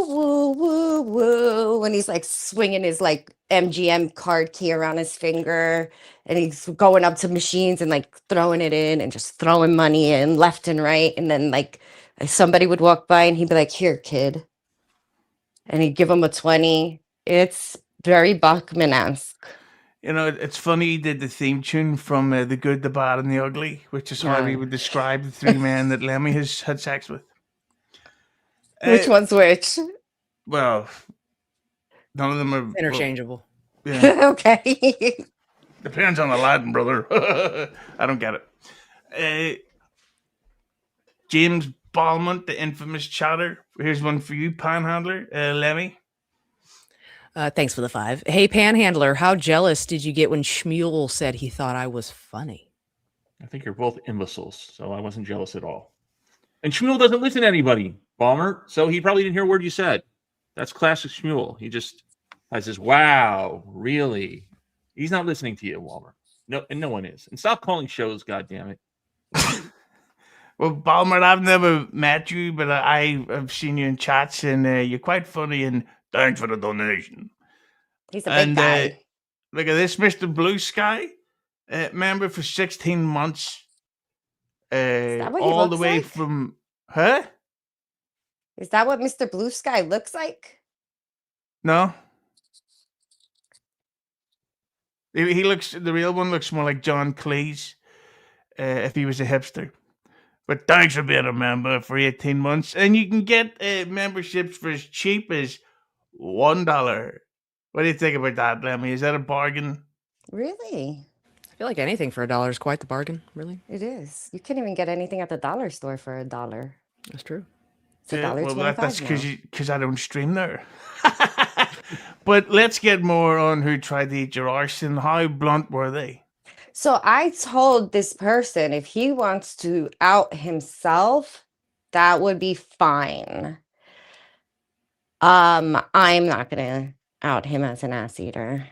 woo woo woo, and he's like swinging his like MGM card key around his finger, and he's going up to machines and like throwing it in and just throwing money in left and right, and then like somebody would walk by and he'd be like, "Here, kid," and he'd give him a 20. It's very Bachman-esque. You know, it's funny he did the theme tune from The Good, the Bad, and the Ugly, which is how we would describe the three men that Lemmy has had sex with. Which one's which? Well, none of them are Interchangeable. Well, yeah, Okay. depends on the Latin, brother. I don't get it. James Balmont, the infamous chatter. Here's one for you, Panhandler, Lemmy. Thanks for the 5. Hey, Panhandler, how jealous did you get when Schmuel said he thought I was funny? I think you're both imbeciles, so I wasn't jealous at all. And Schmuel doesn't listen to anybody, Balmer, so he probably didn't hear a word you said. That's classic Schmuel. He just has this, wow, really? He's not listening to you, Walmer. No, and no one is. And stop calling shows, goddammit. Well, Balmer, I've never met you, but I have seen you in chats, and you're quite funny, and thanks for the donation. He's a big guy. Look at this, Mr. Blue Sky, member for 16 months. that what he All the looks way like? from, huh? Is that what Mr. Blue Sky looks like? No. He looks, the real one looks more like John Cleese if he was a hipster. But thanks for being a member for 18 months. And you can get memberships for as cheap as $1. What do you think about that, Lemmy? Is that a bargain? Really? I feel like anything for $1 is quite the bargain, really. It is. You can't even get anything at the dollar store for $1. That's true. It's $1.25 well, that's now. because I don't stream there. But let's get more on who tried to eat your arson. How blunt were they? So I told this person if he wants to out himself, that would be fine. I'm not gonna out him as an ass eater.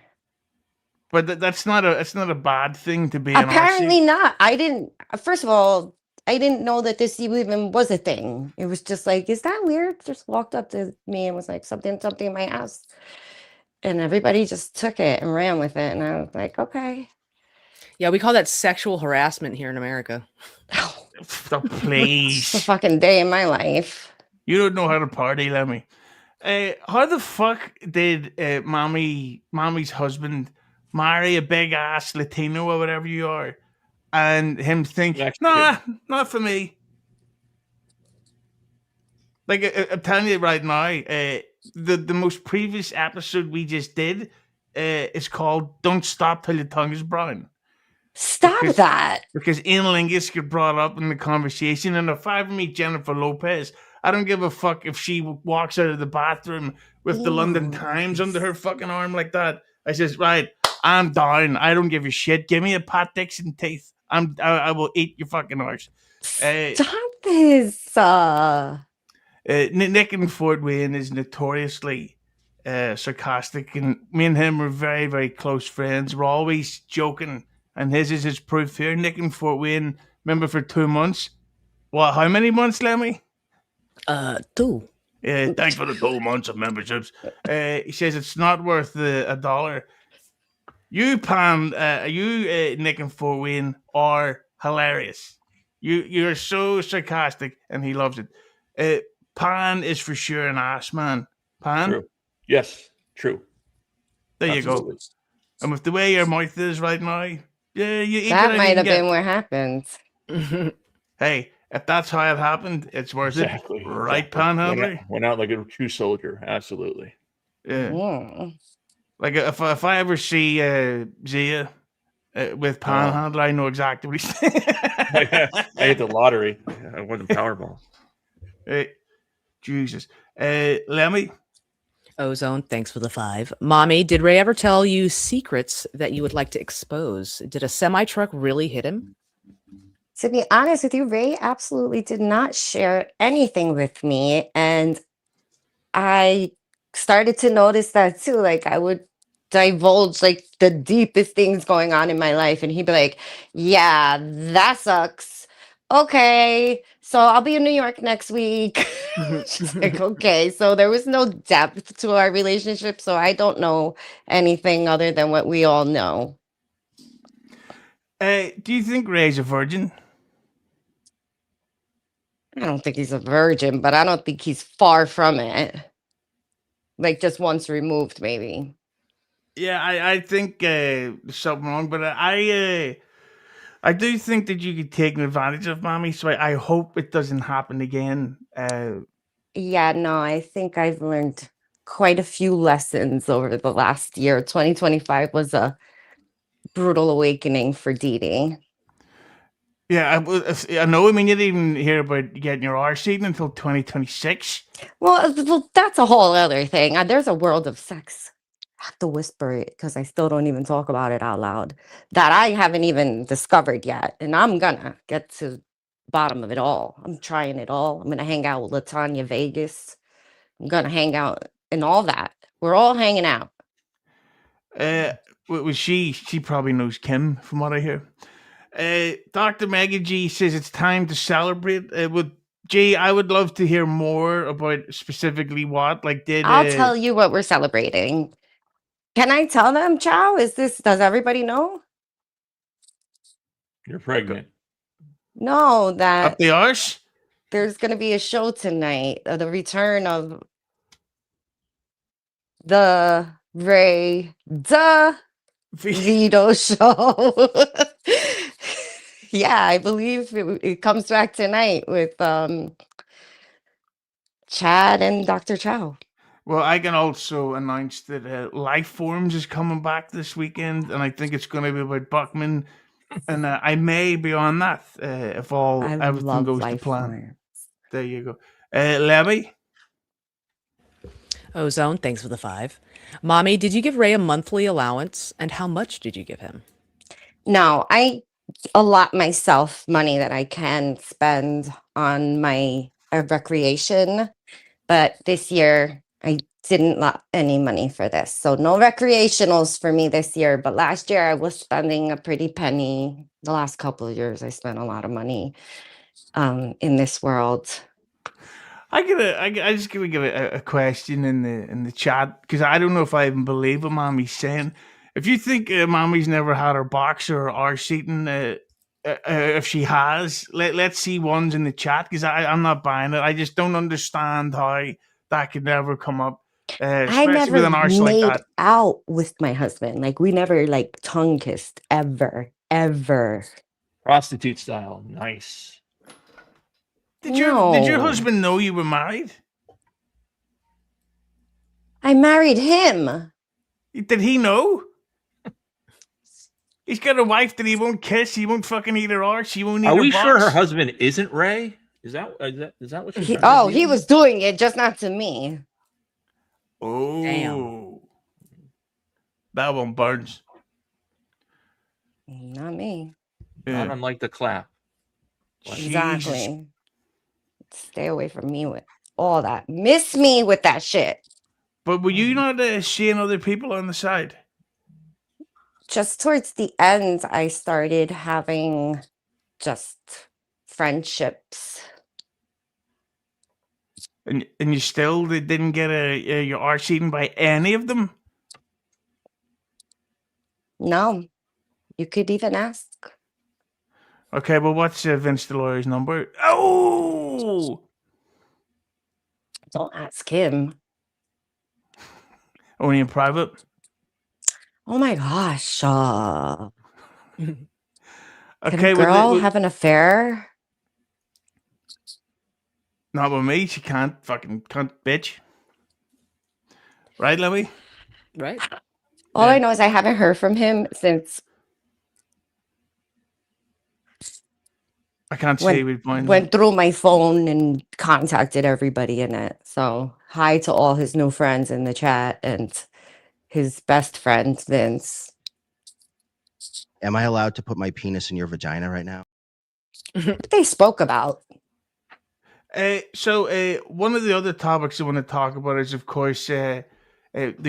But that's not a bad thing to be an Apparently arse. not. I didn't. First of all, I didn't know that this even was a thing. It was just like, is that weird? Just walked up to me and was like, something in my ass. And everybody just took it and ran with it. And I was like, okay. Yeah, we call that sexual harassment here in America. Oh, It's the please. fucking day in my life. You don't know how to party, Lemmy. How the fuck did Mommy's husband marry a big ass Latino or whatever you are, and him think, nah, not for me? Like I'm telling you right now, the most previous episode we just did is called "Don't Stop Till Your Tongue Is Brown." Stop Because- that. Because analingus get brought up in the conversation, and if I ever meet Jennifer Lopez, I don't give a fuck if she walks out of the bathroom with the London Times under her fucking arm like that. I says, right, I'm down. I don't give a shit. Give me a Pat Dixon teeth. I will eat your fucking arse. Stop this. Nick in Fort Wayne is notoriously sarcastic, and me and him are very, very close friends. We're always joking, and his is his proof here. Nick in Fort Wayne, remember for 2 months? What, how many months, Lemmy? 2. Thanks for the 2 months of memberships. He says it's not worth $1. You, Pam, Nick in Fort Wayne, are hilarious. You're so sarcastic, and he loves it. Pan is for sure an ass man. Pan? True. Yes, true. There Absolutely. you go. And with the way your mouth is right now, yeah, you eat That what I might can have get. been what happened. Hey, if that's how it happened, it's worth Exactly. it. Right, exactly. Panhandler? Went out like a true soldier. Absolutely. Yeah. Mm. Like, if I ever see Zia with Panhandler, I know exactly what he's saying. I hit the lottery. I won the Powerball. Jesus. Lemmy? Ozone, thanks for the 5. Mommy, did Ray ever tell you secrets that you would like to expose? Did a semi truck really hit him? To be honest with you, Ray absolutely did not share anything with me. And I started to notice that too. Like I would divulge like the deepest things going on in my life. And he'd be like, yeah, that sucks. Okay. So I'll be in New York next week. She's like, okay. So there was no depth to our relationship. So I don't know anything other than what we all know. Do you think Ray's a virgin? I don't think he's a virgin, but I don't think he's far from it. Like just once removed, maybe. Yeah, I think there's something wrong, but I do think that you could take advantage of Mommy, so I hope it doesn't happen again. Yeah, no, I think I've learned quite a few lessons over the last year. 2025 was a brutal awakening for Dee Dee. Yeah, I know. I mean, you didn't even hear about getting your arse eaten until 2026. Well, that's a whole other thing. There's a world of sex. I have to whisper it because I still don't even talk about it out loud that I haven't even discovered yet. And I'm gonna get to the bottom of it all. I'm trying it all. I'm gonna hang out with Latanya Vegas. I'm gonna hang out and all that. We're all hanging out. Was she probably knows Kim from what I hear. Dr. Mega G says it's time to celebrate. With G, I would love to hear more about specifically what. Like, I'll tell you what we're celebrating. Can I tell them, Chow? Does everybody know? You're pregnant. No, up that the arse? there's going to be a show tonight, the return of the Ray Vito show. Yeah, I believe it comes back tonight with Chad and Dr. Chow. Well, I can also announce that Life Forms is coming back this weekend, and I think it's going to be about Buckman. And I may be on that if everything goes to plan. There you go. Lemmy? Ozone, thanks for the 5. Mommy, did you give Ray a monthly allowance, and how much did you give him? No, I allot myself money that I can spend on my recreation, but this year I didn't lot any money for this. So no recreationals for me this year, but last year I was spending a pretty penny. The last couple of years I spent a lot of money in this world. I just gonna give a question in the chat because I don't know if I even believe what Mommy's saying. If you think Mommy's never had her boxer or arse eaten, if she has, let's see ones in the chat because I'm not buying it. I just don't understand how that could never come up. I Especially never with an arse like made that. out with my husband. Like we never like tongue kissed ever. Prostitute style. Nice. Did your No. husband know you were married? I married him. Did he know? He's got a wife that he won't kiss. He won't fucking eat her arse. He won't eat Are her we box. sure her husband isn't Ray? Is that what she's trying to He do? was doing it, just not to me. Oh. Damn. That one burns. Not me. Not Yeah. unlike the clap. Jesus. Exactly. Stay away from me with all that. Miss me with that shit. But were you not seeing other people on the side? Just towards the end, I started having just friendships. And you still didn't get your arse eaten by any of them? No, you could even ask. Okay, well, what's Vince the lawyer's number? Oh! Don't ask him. Only in private? Oh my gosh. Can Okay, a girl have an affair? not with me. She can't. Fucking cunt bitch. Right, Lemmi? Right. All Yeah. I know is I haven't heard from him since I can't say which one. went through my phone and contacted everybody in it. So hi to all his new friends in the chat and his best friend, Vince. Am I allowed to put my penis in your vagina right now? What they spoke about. So one of the other topics I want to talk about is, of course, the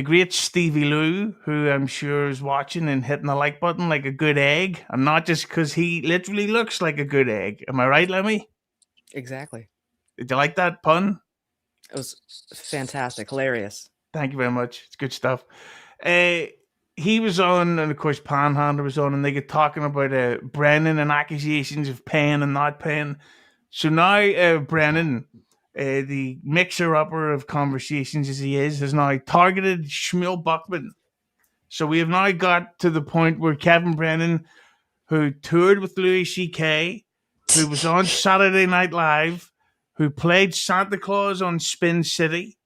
great Stevie Lou, who I'm sure is watching and hitting the like button like a good egg, and not just because he literally looks like a good egg. Am I right, Lemmi? Exactly. Did you like that pun? It was fantastic, hilarious. Thank you very much. It's good stuff. He was on, and of course, Panhandler was on, and they get talking about Brennan and accusations of paying and not paying. So now Brennan, the mixer-upper of conversations as he is, has now targeted Schmuel Buckman. So we have now got to the point where Kevin Brennan, who toured with Louis C.K., who was on Saturday Night Live, who played Santa Claus on Spin City,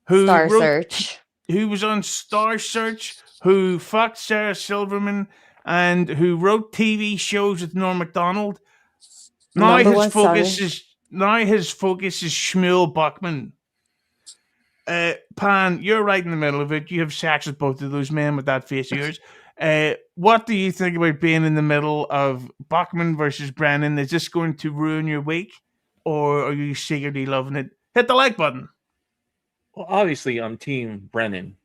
who Star wrote, Search. who was on Star Search, who fucked Sarah Silverman, and who wrote TV shows with Norm Macdonald. Now Number his one focus son. is Schmuel Buckman. Pan, you're right in the middle of it. You have sex with both of those men with that face of yours. What do you think about being in the middle of Buckman versus Brennan? Is this going to ruin your week, or are you secretly loving it? Hit the like button. Well, obviously, I'm Team Brennan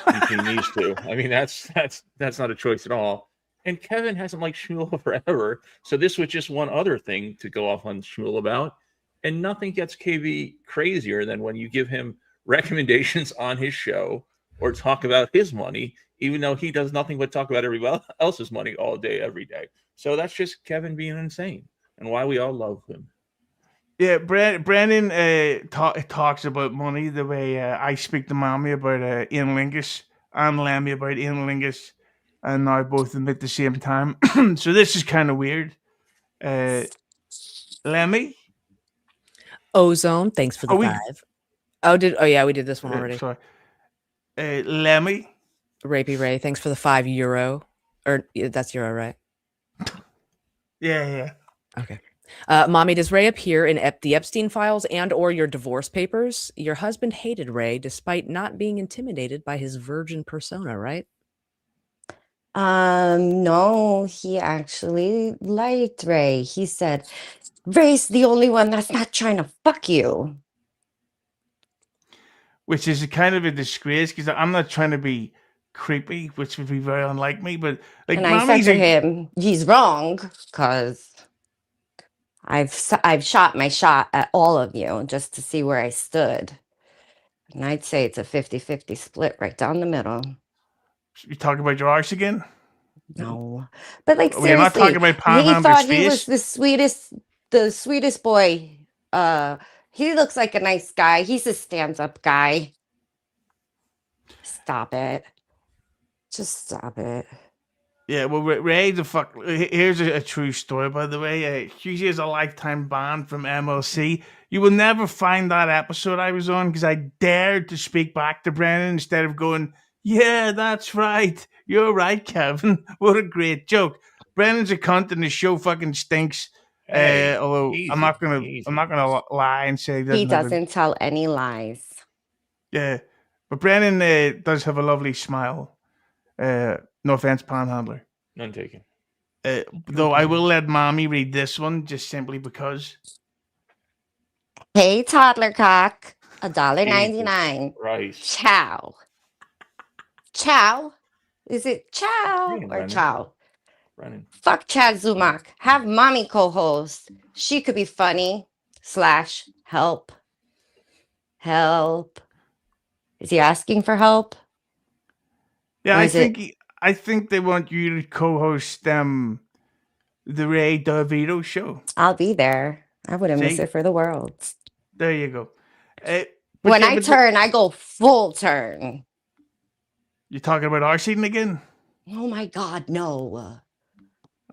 between these two. I mean, that's not a choice at all. And Kevin hasn't liked Schmuel forever, so this was just one other thing to go off on Schmuel about. And nothing gets KB crazier than when you give him recommendations on his show or talk about his money, even though he does nothing but talk about everybody else's money all day, every day. So that's just Kevin being insane, and why we all love him. Yeah, Brennan talks about money the way I speak to Mami about Ian Lingus and Lemmi about Ian Lingus, and now both of them at the same time. So this is kind of weird. Lemmi? Ozone, thanks for the Are we- 5. Oh yeah, we did this one already. Sorry. Lemmi? Rapey Ray, thanks for the €5. Or that's euro, right? Yeah. Okay. Mommy, does Ray appear in the Epstein files and or your divorce papers? Your husband hated Ray despite not being intimidated by his virgin persona, right? No, he actually liked Ray. He said, Ray's the only one that's not trying to fuck you. Which is a kind of a disgrace because I'm not trying to be creepy, which would be very unlike me. But like, And I said to him, he's wrong, because I've shot my shot at all of you just to see where I stood. And I'd say it's a 50-50 split right down the middle. You talk about your arse again? No. But like, We're not talking seriously, about Panhandler's he thought he face. was the sweetest boy. He looks like a nice guy. He's a stand-up guy. Stop it. Just stop it. Yeah, well, Ray the fuck. Here's a true story, by the way. She is a lifetime ban from MLC. You will never find that episode I was on because I dared to speak back to Brennan instead of going, Yeah, that's right. You're right, Kevin. What a great joke. Brennan's a cunt and the show fucking stinks. Hey, Although easy, I'm easy. not gonna lie and say he He doesn't have a doesn't tell any lies. yeah. But Brennan does have a lovely smile. No offense, Panhandler. None taken. Though I will let Mommy read this one just simply because. Hey, toddler cock, Jesus $1.99. Christ. Chow. Chow? Is it chow Brennan, or Brennan. chow? Brennan. Fuck Chad Zumock. Have mommy co-host. She could be funny. / help. Help. Is he asking for help? Yeah, Or I is it- think they want you to co-host the Ray DeVito show. I'll be there. I wouldn't miss See? it for the world. There you go. But When yeah, I but turn, I go full turn. you're talking about our seating again? Oh my God, no.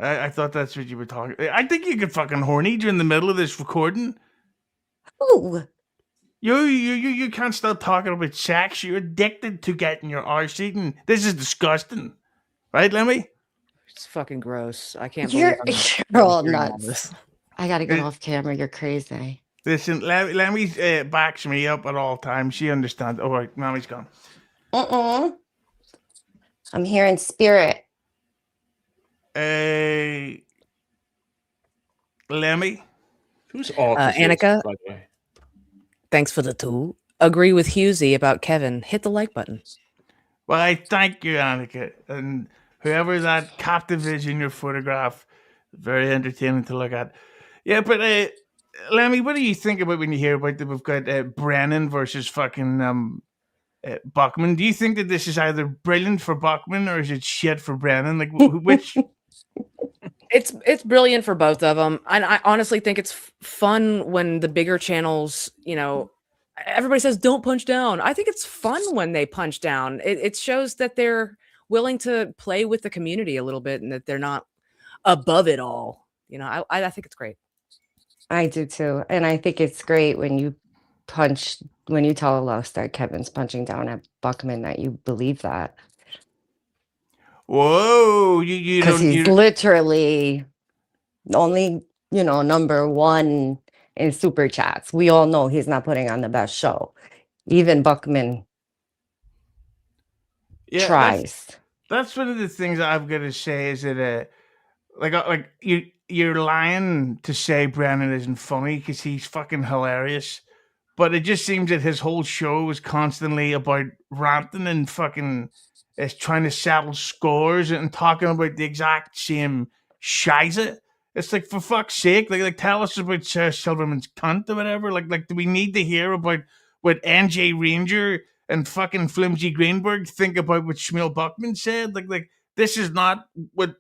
I thought that's what you were talking. I think you get fucking horny during the middle of this recording. Ooh. You can't stop talking about sex. You're addicted to getting your arse eaten. This is disgusting, right, Lemmy? It's fucking gross. I can't You're, believe you're I'm all hearing all nuts. this. I gotta get It- off camera. You're crazy. Listen, Lemmy backs me up at all times. She understands. Oh, right, Mommy's gone. I'm here in spirit. Lemmy. Who's off? Annika? By the way. Thanks for the tool. Agree with Husey about Kevin. Hit the like button. Well, I thank you, Annika, and whoever that captive is in your photograph. Very entertaining to look at. Yeah, but Lemmy, what do you think about when you hear about that we've got Brennan versus fucking Buckman? Do you think that this is either brilliant for Buckman or is it shit for Brennan? Like, which? It's brilliant for both of them, and I honestly think it's fun when the bigger channels, everybody says don't punch down. I think it's fun when they punch down. It shows that they're willing to play with the community a little bit and that they're not above it all. I think it's great. I do too. And I think it's great when you tell us that Kevin's punching down at Buckman, that you believe that. Whoa, you Because don't. he's literally only, number one in super chats. We all know he's not putting on the best show. Even Buckman tries. That's one of the things I've got to say is that like you're lying to say Brennan isn't funny because he's fucking hilarious, but it just seems that his whole show is constantly about ranting and fucking is trying to settle scores and talking about the exact same shiza. It's like, for fuck's sake, like tell us about Sir Silverman's cunt or whatever. Like do we need to hear about what NJ Ranger and fucking Flimsy Greenberg think about what Schmuel Buckman said? Like this is not what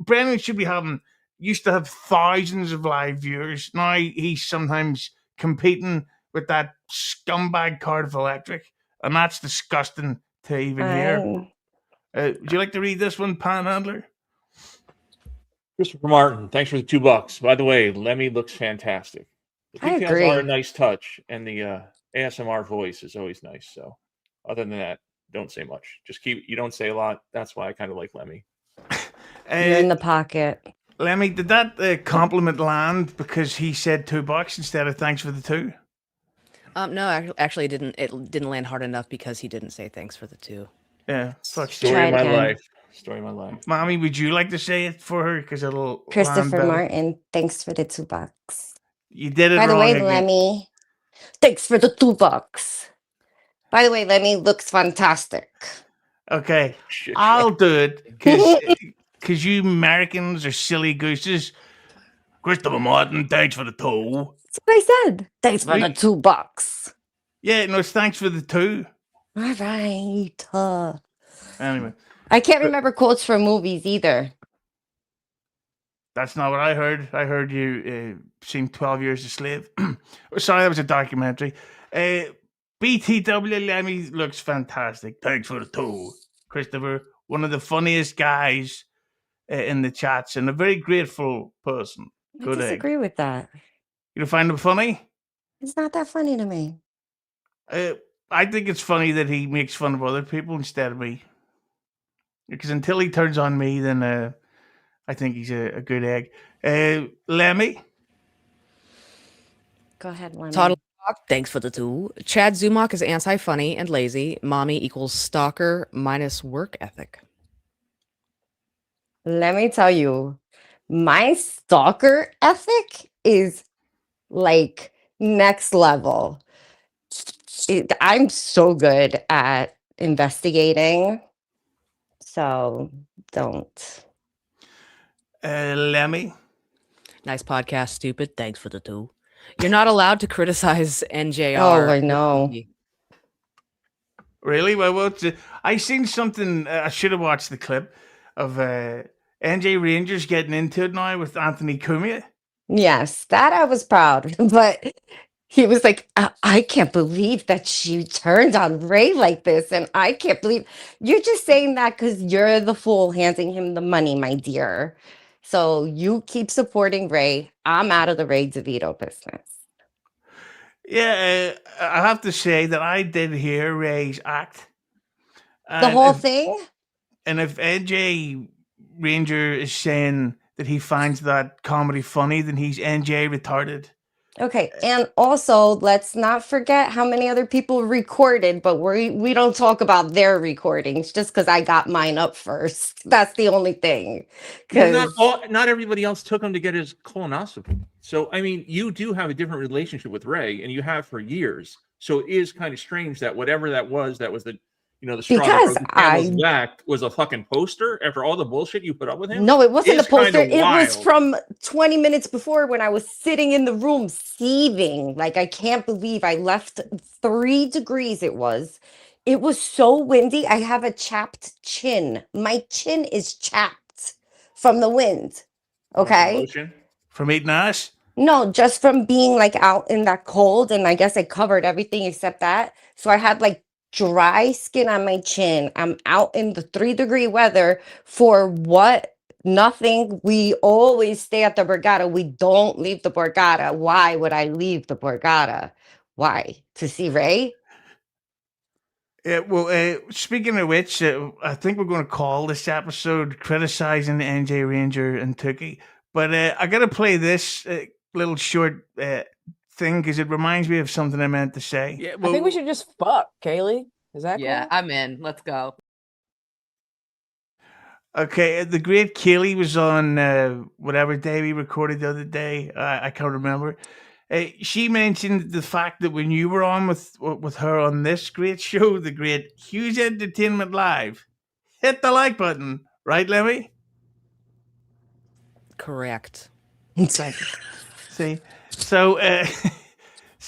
Brennan should be having. Used to have thousands of live viewers. Now he's sometimes competing with that scumbag Cardiff Electric, and that's disgusting to even hear. Would you like to read this one, Panhandler? Christopher Martin, thanks for the $2. By the way, Lemmy looks fantastic. The I details agree. are a nice touch, and the ASMR voice is always nice. So, other than that, don't say much. You don't say a lot. That's why I kind of like Lemmy. You're in the pocket. Lemmy, did that compliment land because he said $2 instead of thanks for the 2? No, actually, it didn't land hard enough because he didn't say thanks for the 2. Yeah, fuck. Story of my again. life. Story of my life. Mommy, would you like to say it for her? Because it'll land Christopher better. Martin, thanks for the $2. You did it By the wrong way, again. Lemmy, thanks for the $2. By the way, Lemmy looks fantastic. Okay, Shit, I'll do it because you Americans are silly gooses. Christopher Martin, thanks for the 2. That's what I said. Thanks for the $2. Yeah, no, it's thanks for the 2. All right. Anyway, I can't remember quotes from movies either. that's not what I heard. I heard you seen 12 Years a Slave. Sorry, that was a documentary. BTW Lemmy looks fantastic. Thanks for the 2. Christopher, one of the funniest guys in the chats and a very grateful person. Good I egg. disagree with that. You don't find him funny? It's not that funny to me. I think it's funny that he makes fun of other people instead of me. Because until he turns on me, then I think he's a good egg. Lemmi? Go ahead, Lemmi. Toddler Talk, thanks for the 2. Chad Zumach is anti-funny and lazy. Mommy equals stalker minus work ethic. Let me tell you, my stalker ethic is like next level. I'm so good at investigating. So don't. Lemmi? Nice podcast, stupid. Thanks for the 2. You're not allowed to criticize NJR. Oh, I know. Really? Well, what's it? I seen something. I should have watched the clip of NJ Rangers getting into it now with Anthony Cumia. Yes, that I was proud. But he was like, I can't believe that she turned on Ray like this. And I can't believe you're just saying that because you're the fool handing him the money, my dear. So you keep supporting Ray. I'm out of the Ray DeVito business. Yeah, I have to say that I did hear Ray's act. The whole thing? And if NJ Ranger is saying that he finds that comedy funny, then he's NJ retarded. Okay, and also let's not forget how many other people recorded, but we don't talk about their recordings just because I got mine up first. That's the only thing. Well, Because not everybody else took him to get his colonoscopy. So I mean, you do have a different relationship with Ray, and you have for years. So it is kind of strange that whatever that was the the straw that because broke the camel's back was a fucking poster after all the bullshit you put up with him. No, it wasn't a It's kinda poster. It was wild. from 20 minutes before when I was sitting in the room seething. Like, I can't believe I left 3 degrees it was. It was so windy. I have a chapped chin. My chin is chapped from the wind. Okay. Lotion. From eating ass? No, just from being like out in that cold. And I guess I covered everything except that. So I had like dry skin on my chin. I'm out in the 3-degree weather for what? Nothing. We always stay at the Borgata. We don't leave the Borgata. Why would I leave the Borgata? Why? To see Ray? Well, speaking of which, I think we're going to call this episode criticizing NJ Ranger and Tookie. But I got to play this little short thing because it reminds me of something I meant to say. Yeah, I think we should just fuck, Kaylee. Is that Yeah, cool? I'm in. Let's go. Okay, the great Kaylee was on whatever day we recorded the other day. I can't remember. She mentioned the fact that when you were on with her on this great show, the great Hughes Entertainment Live, hit the like button, right, Lemmi? Correct. See, so,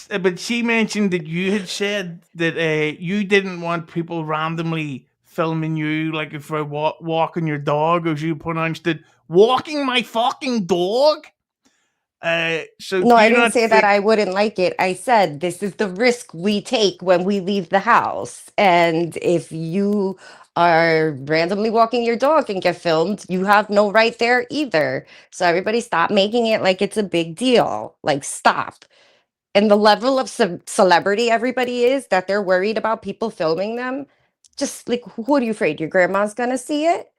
but she mentioned that you had said that you didn't want people randomly filming you, like if I walking your dog, as you pronounced it, walking my fucking dog. So No, do I you didn't not say think- that I wouldn't like it. I said this is the risk we take when we leave the house. And if you are randomly walking your dog and get filmed, you have no right there either. So everybody stop making it like it's a big deal. Like, stop. And the level of celebrity everybody is that they're worried about people filming them. Just like, who are you afraid your grandma's gonna see it?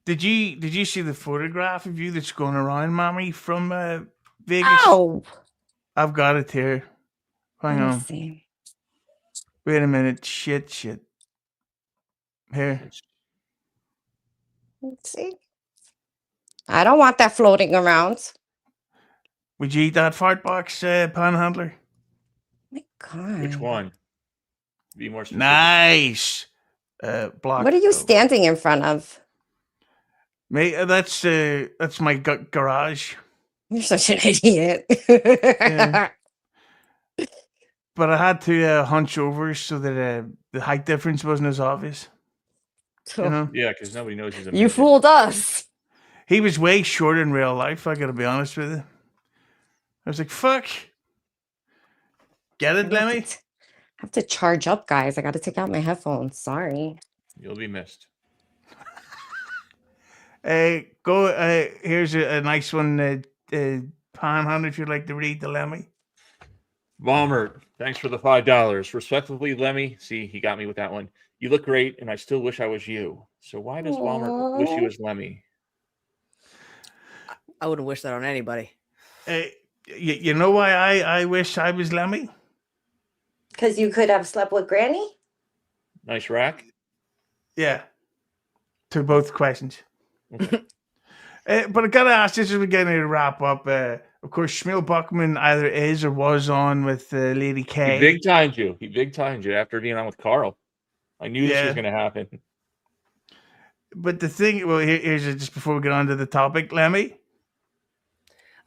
Did you see the photograph of you that's going around, Mommy, from Vegas? Oh, I've got it here. Hang let me on. see. Wait a minute. Shit. Here. Let's see. I don't want that floating around. Would you eat that fart box, Panhandler? My God. Which one? Be more specific. Nice. Block. What are you standing in front of? Mate, that's my garage. You're such an idiot. Yeah. But I had to hunch over so that the height difference wasn't as obvious. You know, Yeah, because nobody knows he's a You midget. fooled us. he was way shorter in real life. I gotta be honest with you. I was like, "Fuck." Get it, I Lemmi? have to charge up, guys. I got to take out my headphones. Sorry. You'll be missed. Go. Here's a nice one, Panhandler. If you'd like to read the Lemmi. Bomber, Thanks for the $5. Respectfully, Lemmy. See, he got me with that one. You look great, and I still wish I was you. So why does Walmart wish you as Lemmy? I wouldn't wish that on anybody. You know why I wish I was Lemmy? Because you could have slept with Granny? Nice rack. Yeah. To both questions. Okay. But I gotta ask this as we're getting ready to wrap up. Of course, Schmuel Buckman either is or was on with Lady K. He big timed you. He big timed you after being on with Carl. I knew this was going to happen. But the thing, well, here's just before we get on to the topic, Lemmy.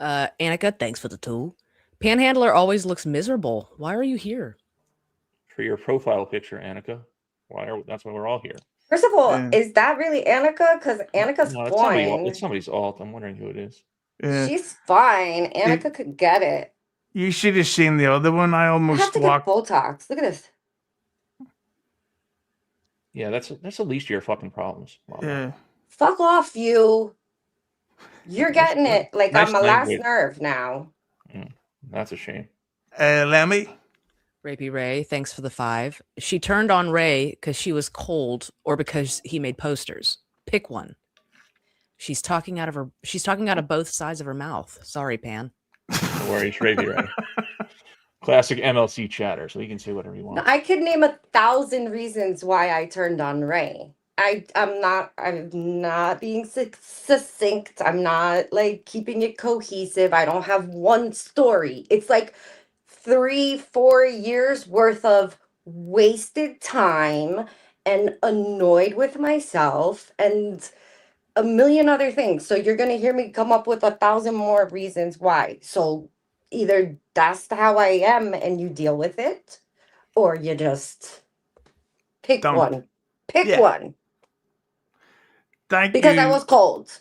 Annika, thanks for the tool. Panhandler always looks miserable. Why are you here? For your profile picture, Annika. That's why we're all here. First of all, is that really Annika? Because Annika's fine. It's somebody's alt. I'm wondering who it is. She's fine. Annika could get it. You should have seen the other one. I almost have to get Botox. Look at this. Yeah, that's the least of your fucking problems. Yeah. Fuck off, you. You're getting it like nice on my last nerve now. That's a shame. Lemmy? Rapey Ray, thanks for the 5. She turned on Ray because she was cold or because he made posters. Pick one. She's talking out of both sides of her mouth. Sorry, Pan. No worries, Rapey Ray. Classic MLC chatter, so he can say whatever he wants. I could name 1,000 reasons why I turned on Ray. I'm not being succinct. I'm not like keeping it cohesive. I don't have one story. It's like 3-4 years worth of wasted time and annoyed with myself and a million other things. So you're gonna hear me come up with 1,000 more reasons why. So either that's how I am and you deal with it, or you just pick one. Pick one. Thank because you. I was cold.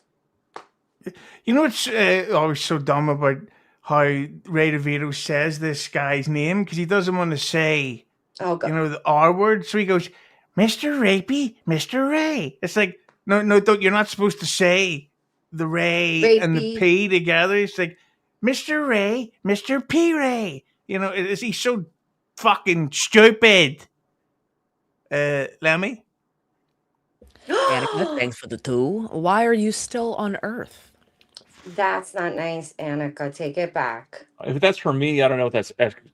You know what's always so dumb about how Ray DeVito says this guy's name? Because he doesn't want to say, the R word. So he goes, Mr. Rapey, Mr. Ray. It's like, no, don't. You're not supposed to say the Ray and the P together. It's like, Mr. Ray, Mr. P. Ray. He's so fucking stupid. Lemmy? Annika, thanks for the 2. Why are you still on Earth? That's not nice, Annika. Take it back. If that's for me, I don't know if that's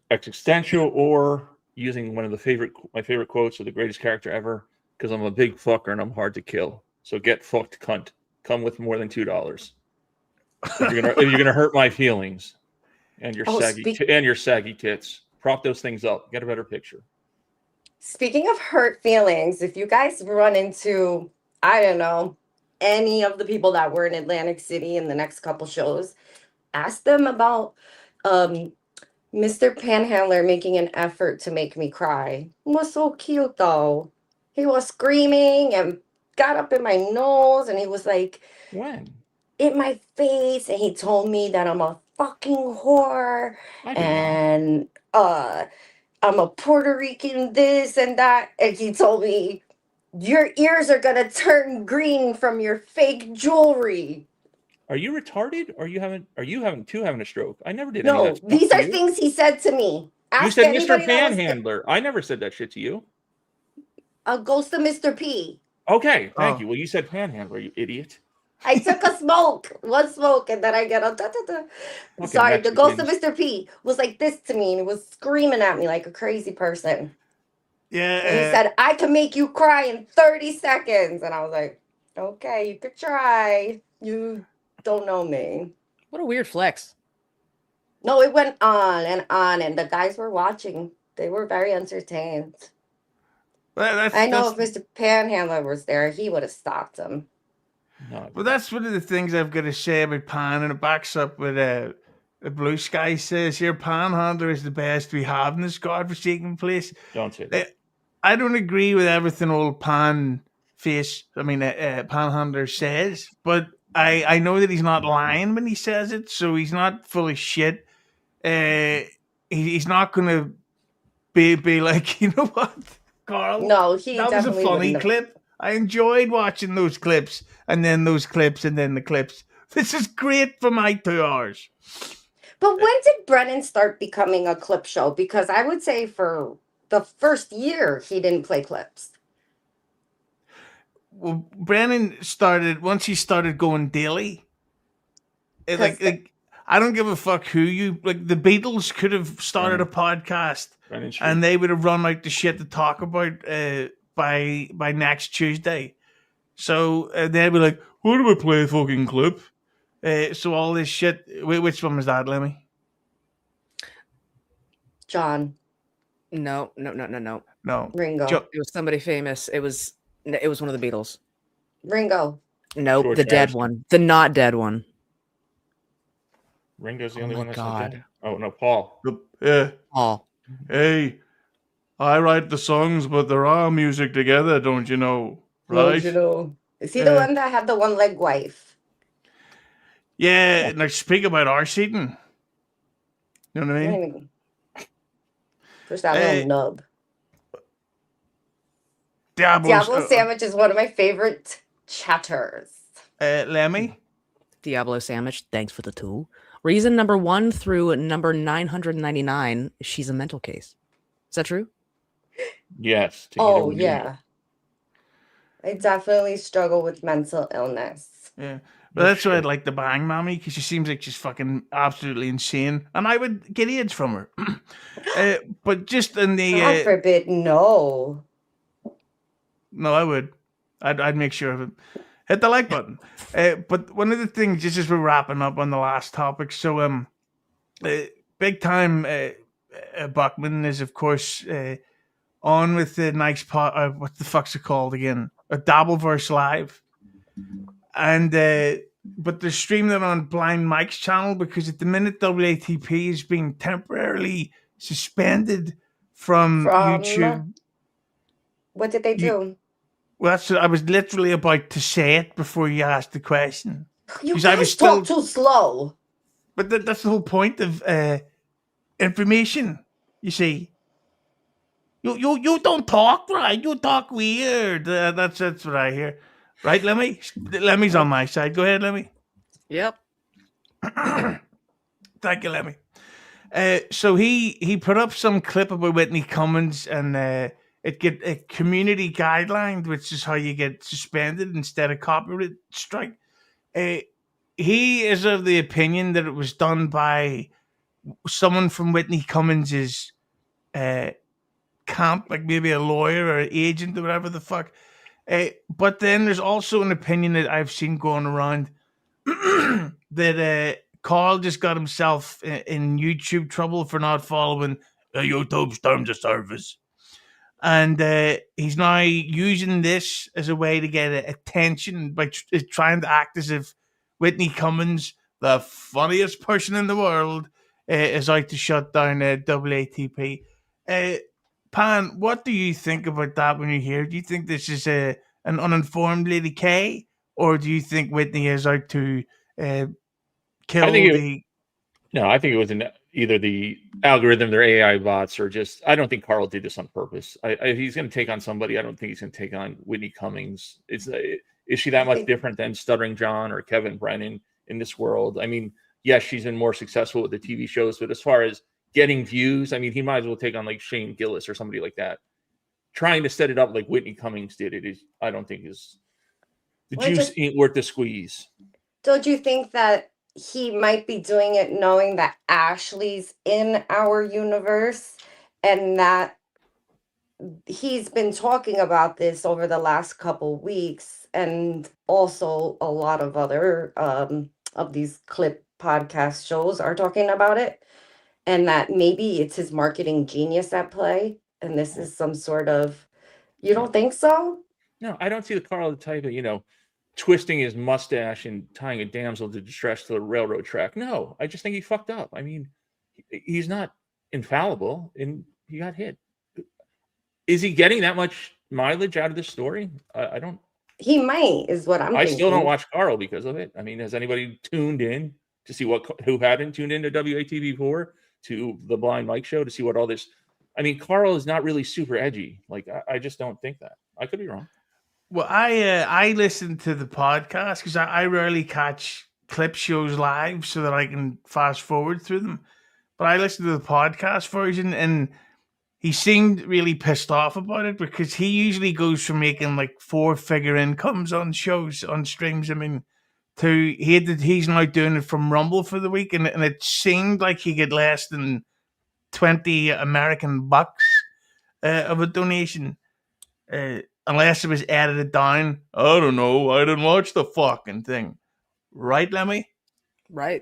existential or using one of my favorite quotes of the greatest character ever, because I'm a big fucker and I'm hard to kill. So get fucked, cunt. Come with more than $2. If you're gonna hurt my feelings and your saggy tits, prop those things up. Get a better picture. Speaking of hurt feelings, if you guys run into, I don't know, any of the people that were in Atlantic City in the next couple shows, ask them about Mr. Panhandler making an effort to make me cry. It was so cute though. He was screaming and got up in my nose and he was like, when? In my face, and he told me that I'm a fucking whore and I'm a Puerto Rican this and that, and he told me your ears are gonna turn green from your fake jewelry. Are you retarded? Or are you having a stroke? I never did. No, these are things he said to me. You said Mr. Panhandler. I never said that shit to you. A ghost of Mr. P. Okay, thank you. Well, you said Panhandler, you idiot. I took one smoke, and then I get a Sorry, the ghost of Mr. P was like this to me, and he was screaming at me like a crazy person. Yeah. And he said, I can make you cry in 30 seconds. And I was like, okay, you could try. You don't know me. What a weird flex. No, it went on, and the guys were watching. They were very entertained. Well, I know if Mr. Panhandler was there, he would have stopped him. No, well, that's one of the things I've got to say about Pan, and it backs up with a Blue Sky says here, Panhandler is the best we have in this godforsaken place. Don't say that. I don't agree with everything old Panhandler says, but I know that he's not lying when he says it, so he's not full of shit. He's not going to be like, you know what, Carl? No, that was a funny clip. I enjoyed watching those clips, and then those clips, and then the clips. This is great for my 2 hours. But when did Brennan start becoming a clip show? Because I would say for the first year, he didn't play clips. Well, Brennan started once he started going daily. Like I don't give a fuck who you like. The Beatles could have started a podcast, Brennan Street. and they would have run out the shit to talk about by next Tuesday. So they'd be like, "Who do we play a fucking clip?" So all this shit. Which one was that, Lemmy? John, No. No, Ringo. It was somebody famous. It was one of the Beatles. Ringo. Nope, George the dead Harrison. one. The not dead one. Ringo's the Oh only my one that's not God. dead. Oh no, Paul. Yeah. Paul. Hey, I write the songs, but they're all music together, don't you know? Don't Right? you know? Is he the one that had the one-leg wife? Yeah. Now speak about arse eating. You know what I mean? First that little nub. Diablo sandwich is one of my favorite chatters. Lemmy. Diablo sandwich. Thanks for the tool. Reason number 1 through number 999. She's a mental case. Is that true? Yes. Oh yeah. I definitely struggle with mental illness. Yeah. But that's why I'd like to bang Mami, because she seems like she's fucking absolutely insane. And I would get AIDS from her. But just in the... God forbid, no. No, I would. I'd make sure of it. Hit the like button. But one of the things, just as we're wrapping up on the last topic, so big time Buckman is, of course, on with the nice pot. What the fuck's it called again? A Dabbleverse Live. And but they're streaming it on Blind Mike's channel because at the minute WATP is being temporarily suspended from YouTube. What did they do? Well, that's I was literally about to say it before you asked the question. You Because guys I was still talk too slow. But that's the whole point of information. You see, you don't talk right. You talk weird. That's what I hear. Right, Lemmy? Lemmy's on my side. Go ahead, Lemmy. Yep. Thank you, Lemmy. So he put up some clip about Whitney Cummings, and it get a community guideline, which is how you get suspended instead of copyright strike. He is of the opinion that it was done by someone from Whitney Cummings's camp, like maybe a lawyer or an agent or whatever the fuck. But then there's also an opinion that I've seen going around that Carl just got himself in YouTube trouble for not following YouTube's terms of service. And he's now using this as a way to get attention by trying to act as if Whitney Cummings, the funniest person in the world, is out to shut down WATP. Pan, what do you think about that when you hear? Do you think this is an uninformed Lady K, or do you think Whitney is out to kill I think the... No, I think it was either the algorithm, their AI bots, or just, I don't think Carl did this on purpose. If he's going to take on somebody, I don't think he's going to take on Whitney Cummings. Is she that much different than Stuttering John or Kevin Brennan in this world? I mean, yes, she's been more successful with the TV shows, but as far as getting views, I mean, he might as well take on like Shane Gillis or somebody like that. Trying to set it up like Whitney Cummings did it is, I don't think is, the juice ain't worth the squeeze. Don't you think that he might be doing it knowing that Ashley's in our universe and that he's been talking about this over the last couple weeks, and also a lot of other of these clip podcast shows are talking about it, and that maybe it's his marketing genius at play, and this is some sort of... You don't think so? No, I don't see the Carl the type of, twisting his mustache and tying a damsel to distress to the railroad track. No, I just think he fucked up. I mean, he's not infallible, and he got hit. Is he getting that much mileage out of this story? I don't. He might, is what I'm thinking. I still don't watch Carl because of it. I mean, has anybody tuned in to see who hadn't tuned into WATP before, to the Blind Mike show, to see what all this? I mean, Carl is not really super edgy. Like, I just don't think that. I could be wrong. Well, I listen to the podcast because I rarely catch clip shows live so that I can fast forward through them. But I listened to the podcast version, and he seemed really pissed off about it because he usually goes from making like 4-figure incomes on shows, on streams. I mean, he's now doing it from Rumble for the week, and it seemed like he get less than 20 American bucks of a donation, unless it was edited down. I don't know. I didn't watch the fucking thing, right, Lemmy? Right.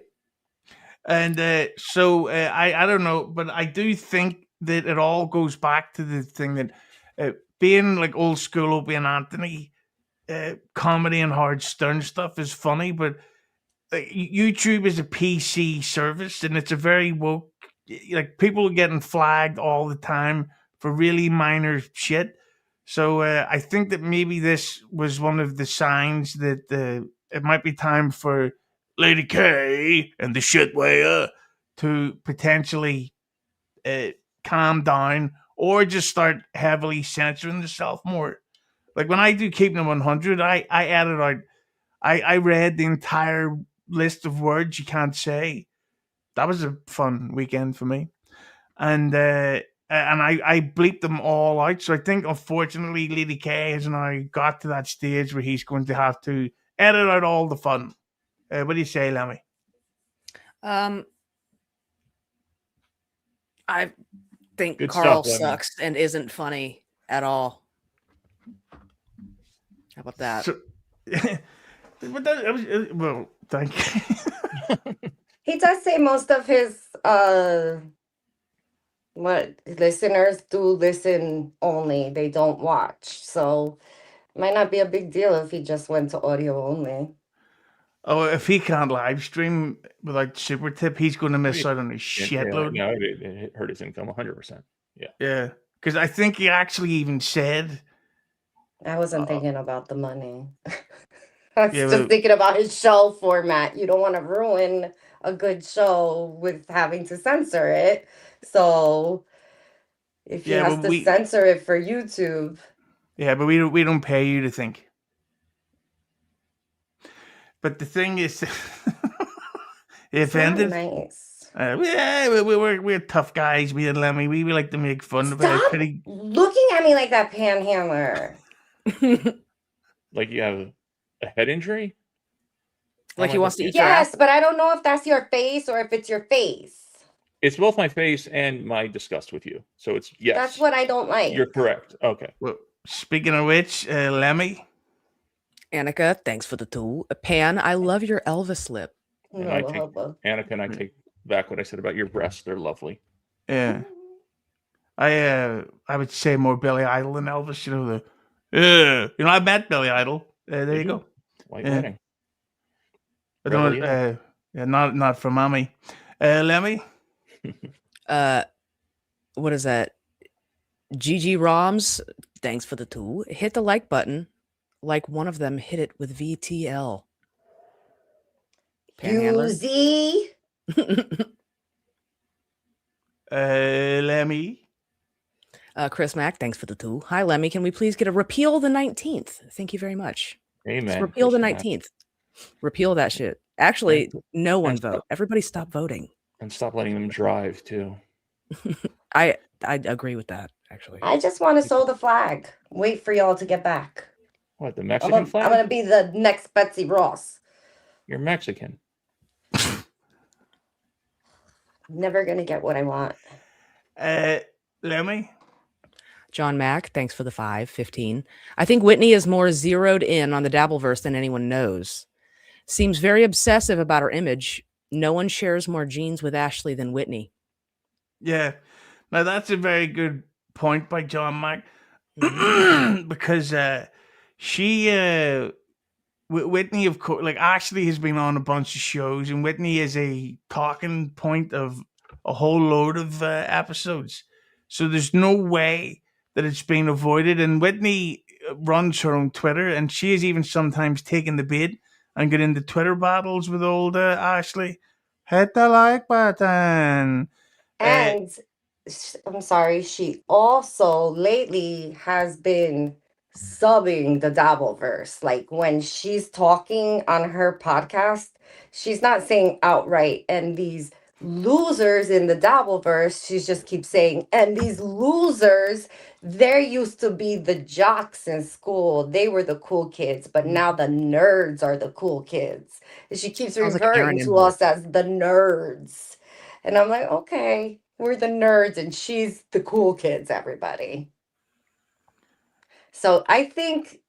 And so I don't know, but I do think that it all goes back to the thing that being like old school Opie and Anthony comedy and Howard Stern stuff is funny, but YouTube is a PC service and it's a very woke. Like people are getting flagged all the time for really minor shit. So I think that maybe this was one of the signs that it might be time for Lady K and the shitware to potentially calm down or just start heavily censoring themselves more. Like when I do Keeping It 100, I edit out. I read the entire list of words you can't say. That was a fun weekend for me, and I bleeped them all out. So I think, unfortunately, Lady K has now got to that stage where he's going to have to edit out all the fun. What do you say, Lemmy? I think Good Carl stuff, Lemmy. sucks and isn't funny at all. How about that? So, but well, thank you. He does say most of his what listeners do listen only. They don't watch. So it might not be a big deal if he just went to audio only. Oh, if he can't live stream without super tip, he's going to miss out on a shitload. No, it hurt his income 100%. Yeah, because I think he actually even said, I wasn't thinking about the money. I was Yeah, just but- thinking about his show format. You don't want to ruin a good show with having to censor it. So if he Yeah, has but to we- censor it for YouTube, yeah, but we don't pay you to think. But the thing is, if it's not ended, nice. yeah, we're tough guys. We and Lemmy, we like to make fun of it. Stop Pretty, looking at me like that, panhandler. Like you have a head injury? Like he wants to eat your Yes, ass. but I don't know if that's your face or if it's your face. It's both my face and my disgust with you. So it's yes. That's what I don't like. You're correct. Okay. well, speaking of which, Lemmy, Annika, thanks for the tool. Pan, I love your Elvis lip. And No, I take hubba. Annika and I take back what I said about your breasts. They're lovely. yeah, I would say more Billy Idol than Elvis. You know I met Billy Idol. There Did you you? go. White Yeah. wedding. I don't. Really? Yeah, not for Mami. Lemmy. What is that? GG Roms, thanks for the tool. Hit the like button. Like one of them hit it with VTL. Panhandler. Yuzi. Lemmy. Chris Mack, thanks for the tool. Hi, Lemmy. Can we please get a repeal the 19th? Thank you very much. Amen. Just repeal the Chris Mack. 19th. Repeal that shit. Actually, no one And vote. stop- Everybody stop voting. And stop letting them drive too. I agree with that, actually. I just want to sew the flag. Wait for y'all to get back. What, the I'm Mexican gonna, flag? I'm gonna be the next Betsy Ross. You're Mexican. Never gonna get what I want. Lemmy. John Mack, thanks for the 515. I think Whitney is more zeroed in on the Dabbleverse than anyone knows. Seems very obsessive about her image. No one shares more genes with Ashley than Whitney. Yeah. Now that's a very good point by John Mack. Because she Whitney, of course, like Ashley has been on a bunch of shows, and Whitney is a talking point of a whole load of episodes. So there's no way that it's been avoided. And Whitney runs her own Twitter, and she has even sometimes taken the bait and get into Twitter battles with old Ashley. Hit the like button. And I'm sorry, she also lately has been subbing the Dabbleverse. Like when she's talking on her podcast, she's not saying outright, and these losers in the Dabbleverse, she just keeps saying, and these losers, there used to be the jocks in school. They were the cool kids, but now the nerds are the cool kids. And she keeps Sounds like Aaron referring to Inhofe. us as the nerds. And I'm like, okay, we're the nerds and she's the cool kids, everybody. So I think,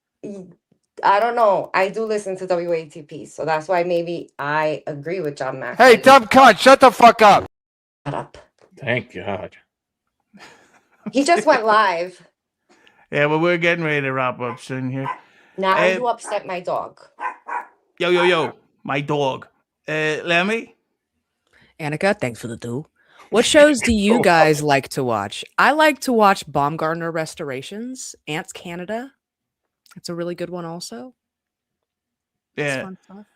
I don't know. I do listen to WATP. So that's why maybe I agree with John Mack. Hey, dumb cunt, shut the fuck up. Shut up. Thank God. He just went live. Yeah, well, we're getting ready to wrap up soon here. Now you upset my dog. Yo, my dog. Lemmi? Annika, thanks for the do. What shows do you guys like to watch? I like to watch Baumgartner Restorations, Ants Canada. It's a really good one also. It's Yeah. fun stuff.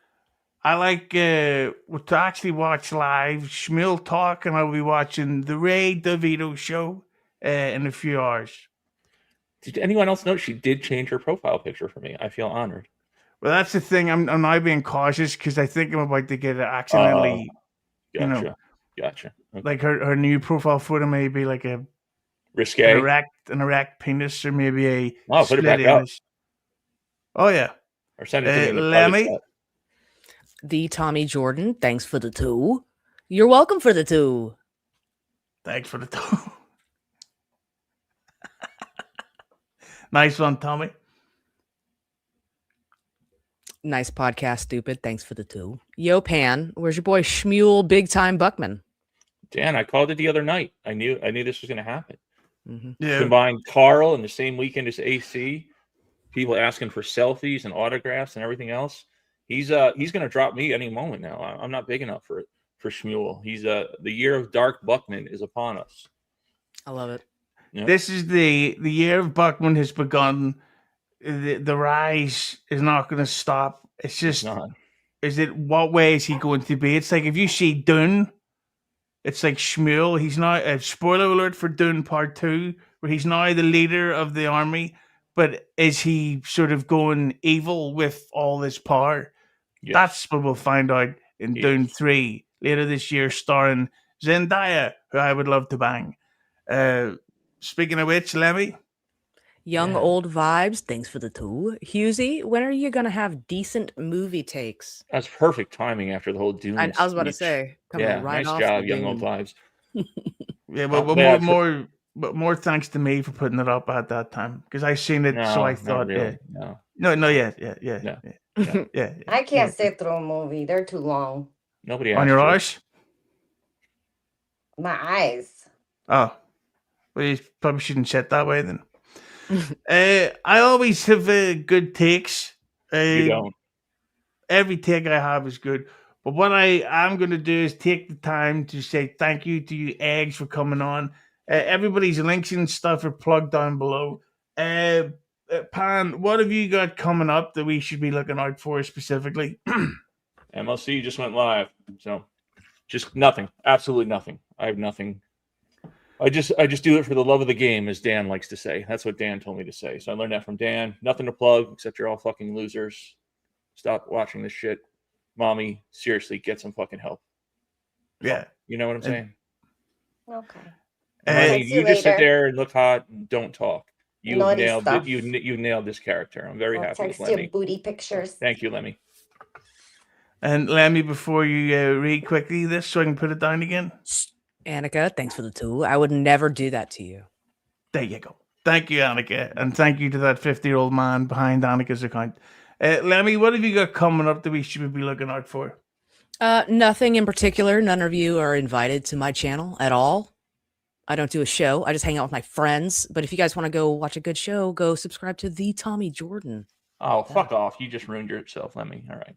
I like to actually watch live Schmuel talk, and I'll be watching the Ray DeVito show in a few hours. Did anyone else know she did change her profile picture for me? I feel honored. Well, that's the thing. I'm now being cautious because I think I'm about to get it accidentally. Gotcha. Gotcha. Okay. Like her new profile photo may be like an Risque. erect penis, or maybe a Put it back up. anus. Oh yeah. Or send it to me in the Lemmi? private chat. The Tommy Jordan, thanks for the 2. You're welcome for the 2. Thanks for the time. Nice one, Tommy. Nice podcast, stupid. Thanks for the 2. Yo, Pan, where's your boy Schmuel Big Time Buckman? Dan, I called it the other night. I knew this was going to happen. Mm-hmm. Yeah. Combined Carl in the same weekend as AC, people asking for selfies and autographs and everything else. He's going to drop me any moment now. I'm not big enough for Schmuel. He's the year of Dark Buckman is upon us. I love it. Yeah. This is the year of Buckman has begun. The rise is not going to stop. It's just, what way is he going to be? It's like if you see Dune, it's like Schmuel. He's now, spoiler alert for Dune Part 2, where he's now the leader of the army. But is he sort of going evil with all this power? Yes. That's what we'll find out in Dune 3 later this year, starring Zendaya, who I would love to bang. Speaking of which, Lemmi? Young old vibes. Thanks for the 2. Husey, when are you going to have decent movie takes? That's perfect timing after the whole Dune. I was about to say. Nice job, young old vibes. Yeah, but more thanks to me for putting it up at that time, because I seen it, so I thought, really. yeah. I can't sit through a movie; they're too long. Nobody on your eyes. My eyes. Oh, well, you probably shouldn't sit that way then. I always have good takes. You don't. Every take I have is good. But what I am going to do is take the time to say thank you to you eggs for coming on. Everybody's links and stuff are plugged down below. Pan, what have you got coming up that we should be looking out for specifically? MLC just went live. So just nothing. Absolutely nothing. I have nothing. I just do it for the love of the game, as Dan likes to say. That's what Dan told me to say. So I learned that from Dan. Nothing to plug except you're all fucking losers. Stop watching this shit. Mommy, seriously, get some fucking help. Yeah. You know what I'm saying? Okay. Mommy, you just sit there and look hot and don't talk. You nailed stuff. it. You nailed this character. I'm very happy with Text Lemmi. your booty pictures. Thank you, Lemmi. And Lemmi, before you read quickly this so I can put it down again. Annika, thanks for the 2. I would never do that to you. There you go. Thank you, Annika. And thank you to that 50-year-old man behind Annika's account. Lemmi, what have you got coming up that we should be looking out for? Nothing in particular. None of you are invited to my channel at all. I don't do a show. I just hang out with my friends. But if you guys want to go watch a good show, go subscribe to the Tommy Jordan. Oh, fuck off. You just ruined yourself, Lemmi. All right.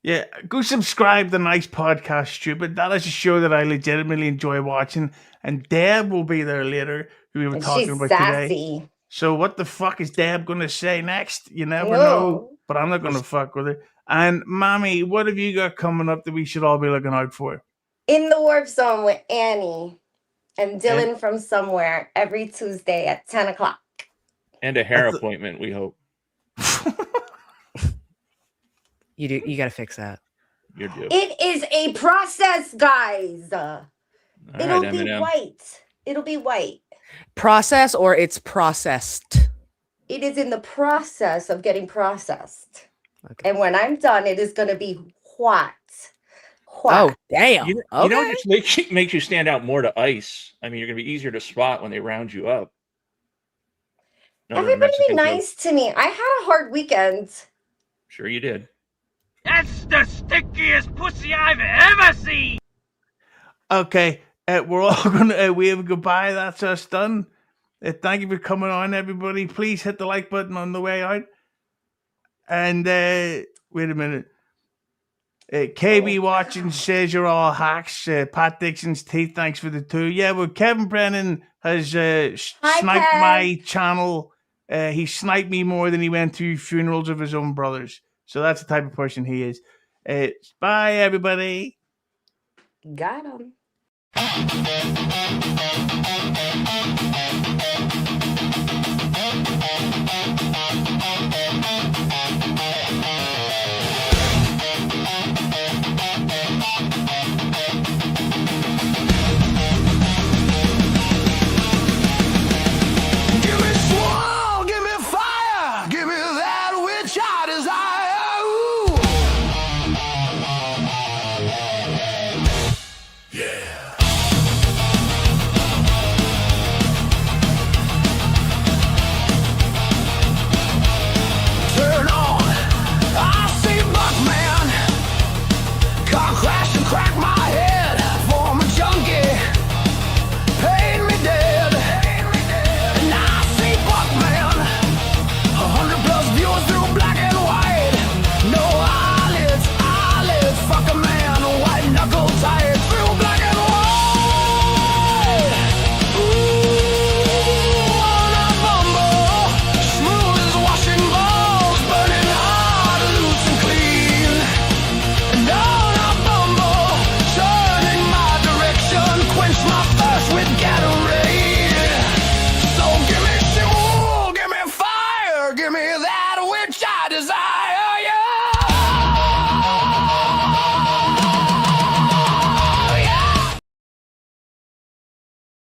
Yeah, go subscribe to Nice Podcast, Stupid. That is a show that I legitimately enjoy watching. And Deb will be there later, who we were talking about today. So what the fuck is Deb going to say next? You never know. But I'm not going to fuck with her. And Mami, what have you got coming up that we should all be looking out for? In the Warp Zone with Annie and Dylan from Somewhere every Tuesday at 10 o'clock. And a hair appointment, we hope. You got to fix that. You're due. It is a process, guys. All It'll right, be Eminem. white. It'll be white. Process or it's processed? It is in the process of getting processed. Okay. And when I'm done, it is going to be white. Oh, damn. You know, it just makes you stand out more to ice. I mean, you're going to be easier to spot when they round you up. Another Everybody be Mexican joke. nice to me. I had a hard weekend. Sure you did. That's the stickiest pussy I've ever seen. Okay, we're all gonna wave a goodbye. That's us done. Thank you for coming on, everybody. Please hit the like button on the way out. And wait a minute. KB watching says you're all hacks. Pat Dixon's teeth, thanks for the 2. Yeah, well, Kevin Brennan has sniped Kev. my channel. He sniped me more than he went to funerals of his own brothers. So that's the type of person he is. Bye, everybody. Got him.